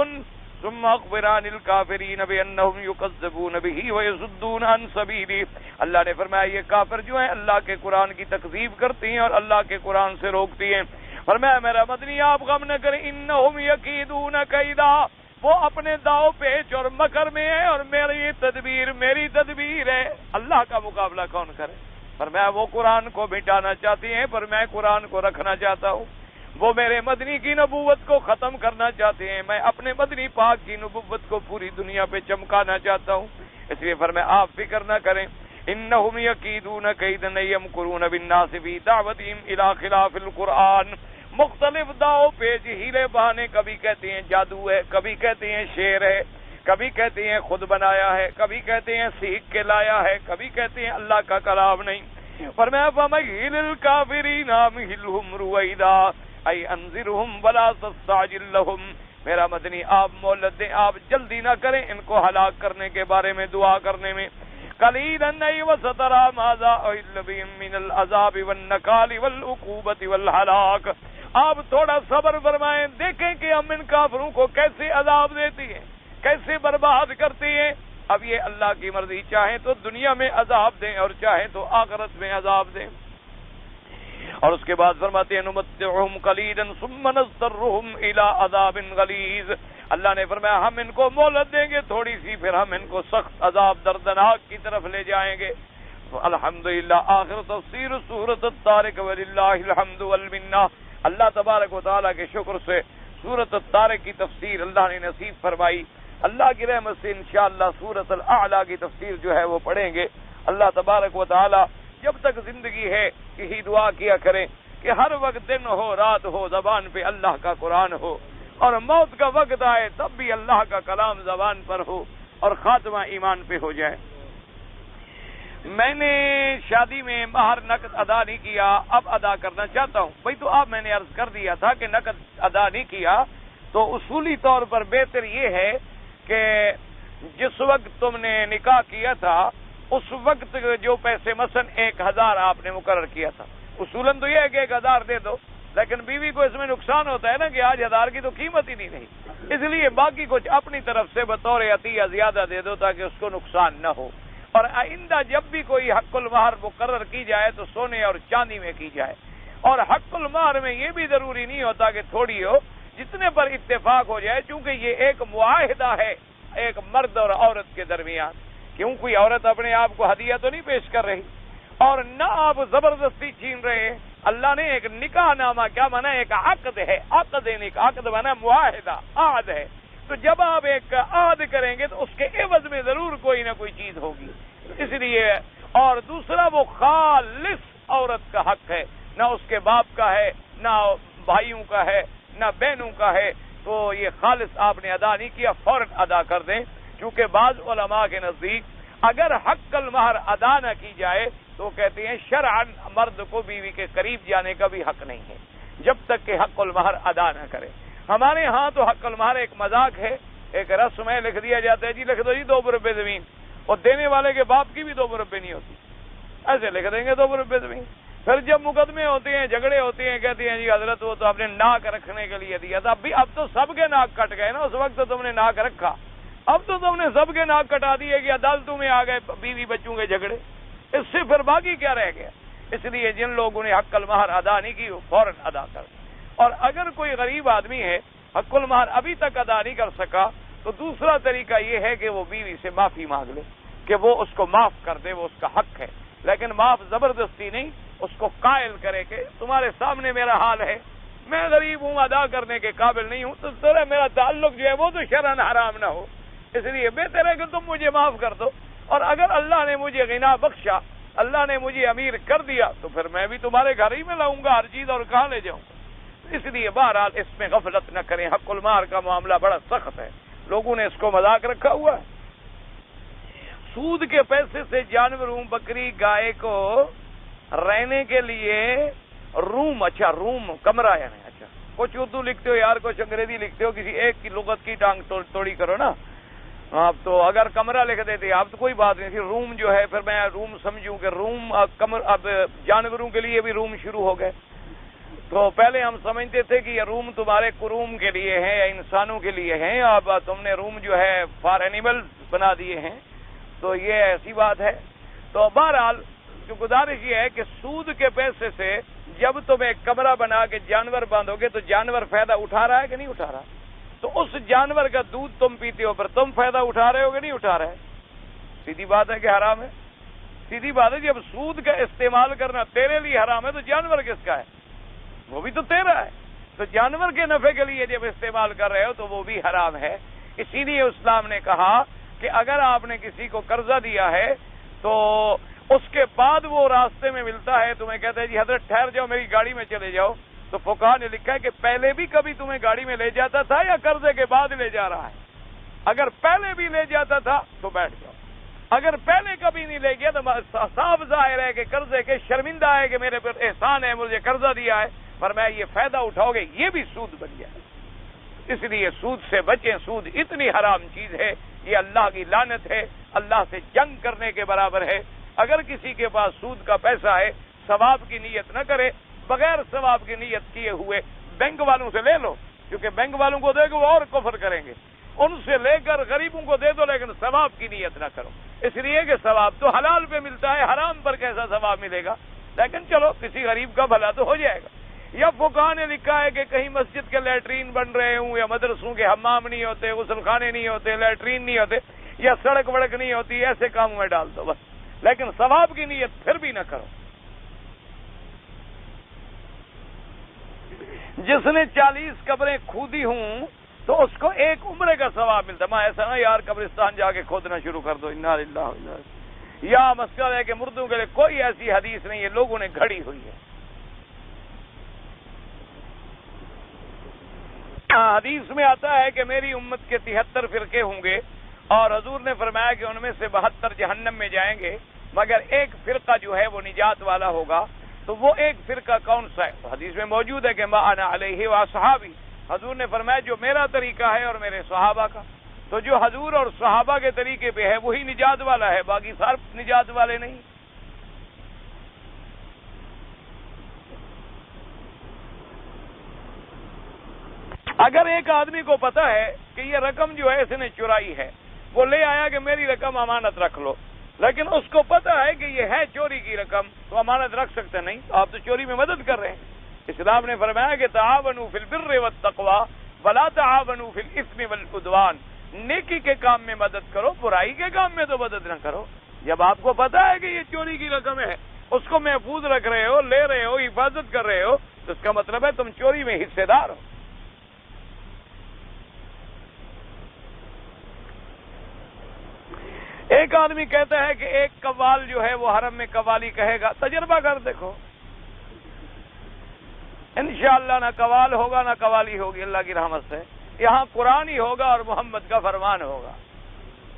ثم اخبران الکافرین بانہم یکذبون به ویصدون عن سبیلہ۔ اللہ نے فرمایا یہ کافر جو ہیں اللہ کے قرآن کی تکذیب کرتی ہیں اور اللہ کے قرآن سے روکتی ہیں۔ فرمایا میرا مدنی آپ غم نہ کریں، انہم یکیدون کیدا، وہ اپنے داؤ پیچ اور مکر میں ہے، اور میری تدبیر ہے، اللہ کا مقابلہ کون کرے؟ فرمایا وہ قرآن کو مٹانا چاہتی ہیں پر میں قرآن کو رکھنا چاہتا ہوں، وہ میرے مدنی کی نبوت کو ختم کرنا چاہتے ہیں، میں اپنے مدنی پاک کی نبوت کو پوری دنیا پہ چمکانا چاہتا ہوں۔ اس لیے فرمایا آپ فکر نہ کریں، انہم یکیدون کیدا یمکرون بالناس فی دعوتہم الی خلاف القرآن، مختلف داؤ پیچ ہیلے بہانے، کبھی کہتے ہیں جادو ہے، کبھی کہتے ہیں شعر ہے، کبھی کہتے ہیں خود بنایا ہے، کبھی کہتے ہیں سیکھ کے لایا ہے، کبھی کہتے ہیں اللہ کا کلام نہیں۔ فرمایا فَمَهِّلِ الْكَافِرِينَ أَمْهِلْهُمْ رُوَيْدًا أَيْ أَنذِرْهُمْ وَلَا تَسْتَعْجِل لَّهُمْ، میرا مدنی آپ مہلت دیں، آپ جلدی نہ کریں ان کو ہلاک کرنے کے بارے میں دعا کرنے میں۔ قَلِيلًا وَسَتَرَىٰ مَاذَا أُحِلَّ بِهِم مِّنَ الْعَذَابِ وَالنَّكَالِ وَالْعُقُوبَةِ وَالْهَلَاكِ، آپ تھوڑا صبر فرمائیں، دیکھیں کہ ہم ان کافروں کو کیسے عذاب دیتی ہیں، کیسے برباد کرتی ہیں۔ اب یہ اللہ کی مرضی، چاہیں تو دنیا میں عذاب دیں اور چاہیں تو آخرت میں عذاب دیں۔ اور اس کے بعد فرماتے ہیں نمتعہم قلیلا ثم نضطرہم الی عذاب غلیظ، اللہ نے فرمایا ہم ان کو مہلت دیں گے تھوڑی سی، پھر ہم ان کو سخت عذاب دردناک کی طرف لے جائیں گے۔ الحمدللہ، آخر تفسیر سورۃ الطارق وللہ الحمد والمنہ۔ اللہ تبارک و تعالیٰ کے شکر سے سورۃ الطارق کی تفسیر اللہ نے نصیب فرمائی۔ اللہ کی رحمت سے انشاءاللہ سورۃ الاعلیٰ کی تفسیر جو ہے وہ پڑھیں گے۔ اللہ تبارک و تعالیٰ جب تک زندگی ہے یہی دعا کیا کریں کہ ہر وقت دن ہو رات ہو زبان پہ اللہ کا قرآن ہو، اور موت کا وقت آئے تب بھی اللہ کا کلام زبان پر ہو اور خاتمہ ایمان پہ ہو جائے۔ میں نے شادی میں مہر نقد ادا نہیں کیا، اب ادا کرنا چاہتا ہوں۔ بھائی تو آپ میں نے عرض کر دیا تھا کہ نقد ادا نہیں کیا تو اصولی طور پر بہتر یہ ہے کہ جس وقت تم نے نکاح کیا تھا اس وقت جو پیسے مثلا 1000 آپ نے مقرر کیا تھا، اصولاً تو یہ ہے کہ 1000 دے دو، لیکن بیوی کو اس میں نقصان ہوتا ہے نا کہ آج 1000 کی تو قیمت ہی نہیں رہی، اس لیے باقی کچھ اپنی طرف سے بطور عطیہ زیادہ دے دو تاکہ اس کو نقصان نہ ہو۔ اور آئندہ جب بھی کوئی حق المہر مقرر کی جائے تو سونے اور چاندی میں کی جائے، اور حق المہر میں یہ بھی ضروری نہیں ہوتا کہ تھوڑی ہو، جتنے پر اتفاق ہو جائے، چونکہ یہ ایک معاہدہ ہے ایک مرد اور عورت کے درمیان، کیوں کوئی عورت اپنے آپ کو ہدیہ تو نہیں پیش کر رہی اور نہ آپ زبردستی چھین رہے ہیں۔ اللہ نے ایک نکاح نامہ کیا مانا، ایک عقد ہے، عقد مانا معاہدہ، عہد ہے، تو جب آپ ایک عہد کریں گے تو اس کے عوض میں ضرور کوئی نہ کوئی چیز ہوگی، اس لیے۔ اور دوسرا وہ خالص عورت کا حق ہے، نہ اس کے باپ کا ہے، نہ بھائیوں کا ہے، نہ بہنوں کا ہے، تو یہ خالص آپ نے ادا نہیں کیا، فوراً ادا کر دیں، کیونکہ بعض علماء کے نزدیک اگر حق المہر ادا نہ کی جائے تو کہتے ہیں شرعاً مرد کو بیوی کے قریب جانے کا بھی حق نہیں ہے جب تک کہ حق المہر ادا نہ کرے۔ ہمارے ہاں تو حق المہر ایک مذاق ہے، ایک رسم ہے، لکھ دیا جاتا ہے جی لکھ دو جی 2 مربع زمین، اور دینے والے کے باپ کی بھی 2 مربع نہیں ہوتی، ایسے لکھ دیں گے 2 مربع زمین۔ پھر جب مقدمے ہوتے ہیں، جھگڑے ہوتے ہیں، کہتے ہیں جی حضرت وہ تو آپ نے ناک رکھنے کے لیے دیا تھا، اب تو سب کے ناک کٹ گئے نا، اس وقت تو تم نے ناک رکھا، اب تو تم نے سب کے ناک کٹا دیے کہ عدالتوں میں آ گئے بیوی بچوں کے جھگڑے، اس سے پھر باقی کیا رہ گیا؟ اس لیے جن لوگوں نے حق المہر ادا نہیں کی وہ فوراً ادا کر دیں۔ اور اگر کوئی غریب آدمی ہے حق المہر ابھی تک ادا نہیں کر سکا تو دوسرا طریقہ یہ ہے کہ وہ بیوی سے معافی مانگ لے کہ وہ اس کو معاف کر دے، وہ اس کا حق ہے، لیکن معاف زبردستی نہیں، اس کو قائل کرے کہ تمہارے سامنے میرا حال ہے، میں غریب ہوں، ادا کرنے کے قابل نہیں ہوں، تو ذرا میرا تعلق جو ہے وہ تو شرعاً حرام نہ ہو، اس لیے بہتر ہے کہ تم مجھے معاف کر دو، اور اگر اللہ نے مجھے غنا بخشا، اللہ نے مجھے امیر کر دیا تو پھر میں بھی تمہارے گھر ہی میں لاؤں گا ہر چیز، اور کہاں لے جاؤں گا؟ اس لیے بہرحال اس میں غفلت نہ کریں، حق المال کا معاملہ بڑا سخت ہے، لوگوں نے اس کو مذاق رکھا ہوا ہے۔ سود کے پیسے سے جانوروں بکری گائے کو رہنے کے لیے روم، اچھا روم کمرہ یعنی، اچھا کچھ اردو لکھتے ہو یار، کچھ انگریزی لکھتے ہو، کسی ایک کی لغت کی ٹانگ توڑی کرو نا آپ، تو اگر کمرہ لکھ دیتے آپ تو کوئی بات نہیں تھی، روم جو ہے پھر میں روم سمجھوں کہ روم اب جانوروں کے لیے بھی روم شروع ہو گئے۔ تو پہلے ہم سمجھتے تھے کہ یہ روم تمہارے قروم کے لیے ہیں یا انسانوں کے لیے ہیں، اب تم نے روم جو ہے فار اینیمل بنا دیے ہیں، تو یہ ایسی بات ہے۔ تو بہرحال جو گزارش یہ ہے کہ سود کے پیسے سے جب تم ایک کمرہ بنا کے جانور باندھو گے تو جانور فائدہ اٹھا رہا ہے کہ نہیں اٹھا رہا؟ تو اس جانور کا دودھ تم پیتے ہو، پھر تم فائدہ اٹھا رہے ہو کہ نہیں اٹھا رہے؟ سیدھی بات ہے کہ حرام ہے، سیدھی بات ہے۔ جب سود کا استعمال کرنا تیرے لیے حرام ہے تو جانور کس کا ہے؟ وہ بھی تو تیرا ہے، تو جانور کے نفع کے لیے جب استعمال کر رہے ہو تو وہ بھی حرام ہے۔ اسی لیے اسلام نے کہا کہ اگر آپ نے کسی کو قرضہ دیا ہے تو اس کے بعد وہ راستے میں ملتا ہے، تمہیں کہتا ہے جی حضرت ٹھہر جاؤ میری گاڑی میں چلے جاؤ، تو فقہا نے لکھا ہے کہ پہلے بھی کبھی تمہیں گاڑی میں لے جاتا تھا یا قرضے کے بعد لے جا رہا ہے؟ اگر پہلے بھی لے جاتا تھا تو بیٹھ جاؤ، اگر پہلے کبھی نہیں لے گیا تو صاف ظاہر ہے کہ قرضے کے شرمندہ ہے کہ میرے پر احسان ہے، مجھے قرضہ دیا ہے، پر میں یہ فائدہ اٹھاؤ گے، یہ بھی سود بن جائے۔ اس لیے سود سے بچیں، سود اتنی حرام چیز ہے، یہ اللہ کی لعنت ہے، اللہ سے جنگ کرنے کے برابر ہے۔ اگر کسی کے پاس سود کا پیسہ ہے، ثواب کی نیت نہ کرے، بغیر ثواب کی نیت کیے ہوئے بینک والوں سے لے لو، کیونکہ بینک والوں کو دے گے وہ اور کفر کریں گے، ان سے لے کر غریبوں کو دے دو، لیکن ثواب کی نیت نہ کرو، اس لیے کہ ثواب تو حلال پہ ملتا ہے، حرام پر کیسا ثواب ملے گا؟ لیکن چلو کسی غریب کا بھلا تو ہو جائے گا۔ یا فقہا نے لکھا ہے کہ کہیں مسجد کے لیٹرین بن رہے ہوں یا مدرسوں کے حمام نہیں ہوتے، غسل خانے نہیں ہوتے، لیٹرین نہیں ہوتے، یا سڑک وڑک نہیں ہوتی، ایسے کاموں میں ڈال دو بس، لیکن ثواب کی نیت پھر بھی نہ کرو۔ جس نے 40 قبریں کھودی ہوں تو اس کو ایک عمرے کا ثواب ملتا ہے۔ میں ایسا نہ یار قبرستان جا کے کھودنا شروع کر دو، انا للہ و انا الیہ، یا مسئلہ ہے کہ مردوں کے لیے کوئی ایسی حدیث نہیں ہے، لوگوں نے گھڑی ہوئی ہے۔ حدیث میں آتا ہے کہ میری امت کے 73 فرقے ہوں گے، اور حضور نے فرمایا کہ ان میں سے 72 جہنم میں جائیں گے، مگر ایک فرقہ جو ہے وہ نجات والا ہوگا۔ تو وہ ایک فرقہ کون سا ہے؟ حدیث میں موجود ہے کہ ما انا علیہ واصحابی، حضور نے فرمایا جو میرا طریقہ ہے اور میرے صحابہ کا، تو جو حضور اور صحابہ کے طریقے پہ ہے وہی نجات والا ہے، باقی صرف نجات والے نہیں۔ اگر ایک آدمی کو پتا ہے کہ یہ رقم جو ہے اس نے چرائی ہے، وہ لے آیا کہ میری رقم امانت رکھ لو، لیکن اس کو پتا ہے کہ یہ ہے چوری کی رقم، تو امانت رکھ سکتے نہیں، آپ تو چوری میں مدد کر رہے ہیں۔ اسلام نے فرمایا کہ تعاونوا فی البر والتقوی ولا تعاونوا فی الاثم والعدوان، نیکی کے کام میں مدد کرو، برائی کے کام میں تو مدد نہ کرو۔ جب آپ کو پتا ہے کہ یہ چوری کی رقم ہے، اس کو محفوظ رکھ رہے ہو، لے رہے ہو، حفاظت کر رہے ہو، تو اس کا مطلب ہے تم چوری میں حصے دار ہو۔ ایک آدمی کہتا ہے کہ ایک قوال جو ہے وہ حرم میں قوالی کہے گا، تجربہ کر دیکھو، انشاءاللہ نہ قوال ہوگا نہ قوالی ہوگی اللہ کی رحمت سے، یہاں قرآن ہی ہوگا اور محمد کا فرمان ہوگا۔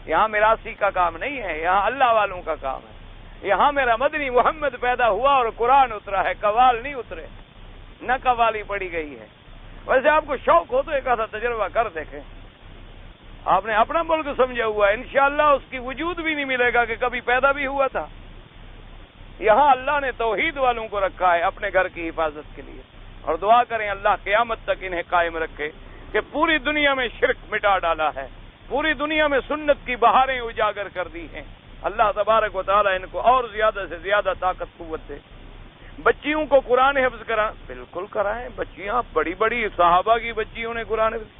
یہاں میراثی کا کام نہیں ہے، یہاں اللہ والوں کا کام ہے۔ یہاں میرا مدنی محمد پیدا ہوا اور قرآن اترا ہے، قوال نہیں اترے، نہ قوالی پڑی گئی ہے۔ ویسے آپ کو شوق ہو تو ایک آدھا تجربہ کر دیکھیں، آپ نے اپنا ملک سمجھا ہوا ہے، انشاءاللہ اس کی وجود بھی نہیں ملے گا کہ کبھی پیدا بھی ہوا تھا۔ یہاں اللہ نے توحید والوں کو رکھا ہے اپنے گھر کی حفاظت کے لیے، اور دعا کریں اللہ قیامت تک انہیں قائم رکھے کہ پوری دنیا میں شرک مٹا ڈالا ہے، پوری دنیا میں سنت کی بہاریں اجاگر کر دی ہیں۔ اللہ تبارک و تعالی ان کو اور زیادہ سے زیادہ طاقت قوت دے۔ بچیوں کو قرآن حفظ کرائیں، بالکل کرائیں، بچیاں بڑی بڑی صحابہ کی بچیوں نے قرآن حفظ،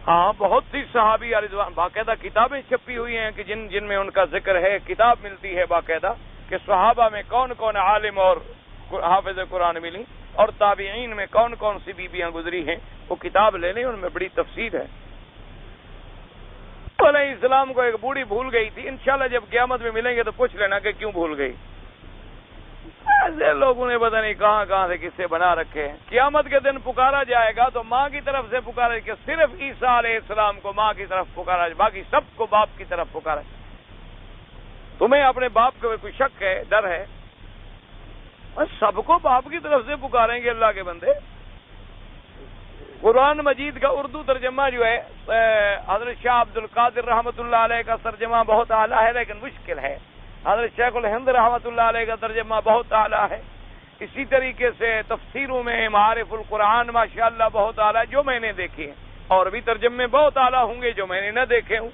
ہاں بہت سی صحابی رضوان، باقاعدہ کتابیں چھپی ہوئی ہیں کہ جن میں ان کا ذکر ہے، کتاب ملتی ہے باقاعدہ کہ صحابہ میں کون کون عالم اور حافظ قرآن ملی، اور تابعین میں کون کون سی بیویاں گزری ہیں، وہ کتاب لے لیں، ان میں بڑی تفصیل ہے۔ نوح علیہ السلام کو ایک بوڑھی بھول گئی تھی، انشاءاللہ جب قیامت میں ملیں گے تو پوچھ لینا کہ کیوں بھول گئی. ایسے لوگوں نے پتہ نہیں کہاں کہاں سے قصے بنا رکھے ہیں. قیامت کے دن پکارا جائے گا تو ماں کی طرف سے پکارا کہ صرف عیسیٰ علیہ السلام کو ماں کی طرف پکارا، باقی سب کو باپ کی طرف پکارا. تمہیں اپنے باپ کو کوئی شک ہے، ڈر ہے؟ سب کو باپ کی طرف سے پکاریں گے اللہ کے بندے. قرآن مجید کا اردو ترجمہ جو ہے حضرت شاہ عبد القادر رحمۃ اللہ علیہ کا ترجمہ بہت اعلیٰ ہے لیکن مشکل ہے. حضرت شیخ الہند رحمۃ اللہ علیہ کا ترجمہ بہت اعلیٰ ہے. اسی طریقے سے تفسیروں میں معارف القرآن ماشاءاللہ بہت اعلیٰ جو میں نے دیکھے ہیں، اور بھی ترجمے بہت اعلیٰ ہوں گے جو میں نے نہ دیکھے ہوں.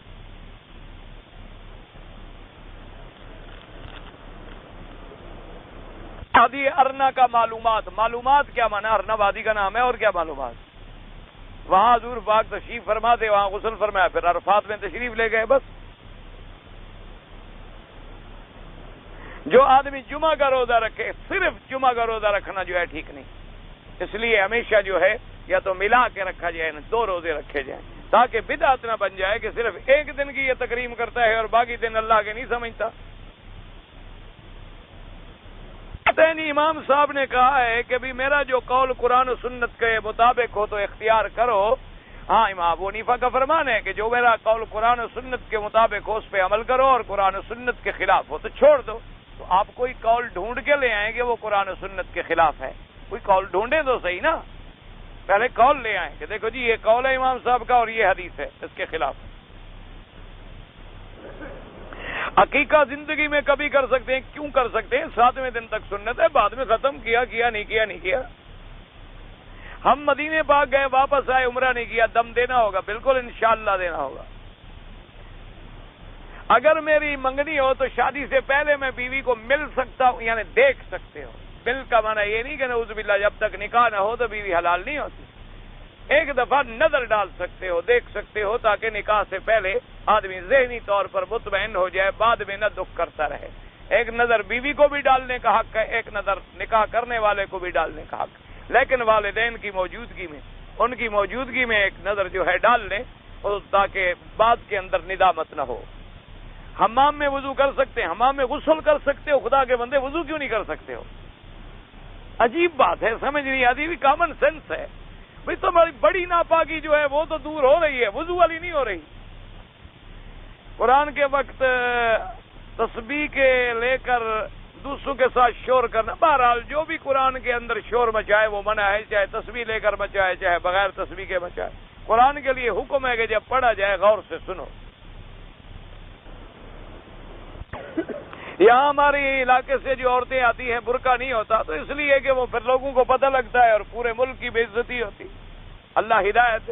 وادی ارنا کا معلومات کیا مانا؟ ارنا وادی کا نام ہے، اور کیا معلومات؟ وہاں حضور پاک تشریف فرما تھے، وہاں غسل فرمایا، پھر عرفات میں تشریف لے گئے. بس جو آدمی جمعہ کا روزہ رکھے، صرف جمعہ کا روزہ رکھنا جو ہے ٹھیک نہیں. اس لیے ہمیشہ جو ہے یا تو ملا کے رکھا جائے، 2 روزے رکھے جائیں، تاکہ بدعت نہ بن جائے کہ صرف ایک دن کی یہ تکریم کرتا ہے اور باقی دن اللہ کے نہیں سمجھتا. امام صاحب نے کہا ہے کہ بھی میرا جو قول قرآن و سنت کے مطابق ہو تو اختیار کرو. ہاں، امام ابو حنیفہ کا فرمان ہے کہ جو میرا قول قرآن و سنت کے مطابق ہو اس پہ عمل کرو، اور قرآن و سنت کے خلاف ہو تو چھوڑ دو. تو آپ کوئی قول ڈھونڈ کے لے آئیں گے وہ قرآن و سنت کے خلاف ہے. کوئی قول ڈھونڈے تو صحیح نا، پہلے قول لے آئیں کہ دیکھو جی یہ قول ہے امام صاحب کا اور یہ حدیث ہے اس کے خلاف. عقیقہ زندگی میں کبھی کر سکتے ہیں، کیوں کر سکتے ہیں؟ 7ویں دن تک سنت ہے، بعد میں ختم کیا نہیں کیا. ہم مدینے پاک گئے، واپس آئے، عمرہ نہیں کیا، دم دینا ہوگا، بالکل انشاءاللہ دینا ہوگا. اگر میری منگنی ہو تو شادی سے پہلے میں بیوی کو مل سکتا ہوں، یعنی دیکھ سکتے ہو. مل کا معنی یہ نہیں کہ نعوذ باللہ جب تک نکاح نہ ہو تو بیوی حلال نہیں ہوتی. ایک دفعہ نظر ڈال سکتے ہو، دیکھ سکتے ہو، تاکہ نکاح سے پہلے آدمی ذہنی طور پر مطمئن ہو جائے، بعد میں نہ دکھ کرتا رہے. ایک نظر بیوی کو بھی ڈالنے کا حق ہے، ایک نظر نکاح کرنے والے کو بھی ڈالنے کا حق ہے، لیکن والدین کی موجودگی میں، ان کی موجودگی میں ایک نظر جو ہے ڈال لیں، تاکہ بعد کے اندر ندامت نہ ہو. حمام میں وضو کر سکتے ہیں، حمام میں غسل کر سکتے ہو، خدا کے بندے وضو کیوں نہیں کر سکتے ہو؟ عجیب بات ہے، سمجھ نہیں آتی. بھی کامن سینس ہے بھئی. تمہاری بڑی ناپاکی جو ہے وہ تو دور ہو رہی ہے، وضو والی نہیں ہو رہی. قرآن کے وقت تسبیح کے لے کر دوسروں کے ساتھ شور کرنا، بہرحال جو بھی قرآن کے اندر شور مچائے وہ منع ہے، چاہے تسبیح لے کر مچائے چاہے بغیر تسبیح کے مچائے. قرآن کے لیے حکم ہے کہ جب پڑھا جائے غور سے سنو. یہاں ہمارے علاقے سے جو عورتیں آتی ہیں برقع نہیں ہوتا، تو اس لیے کہ وہ پھر لوگوں کو پتہ لگتا ہے اور پورے ملک کی بے عزتی ہوتی. اللہ ہدایت.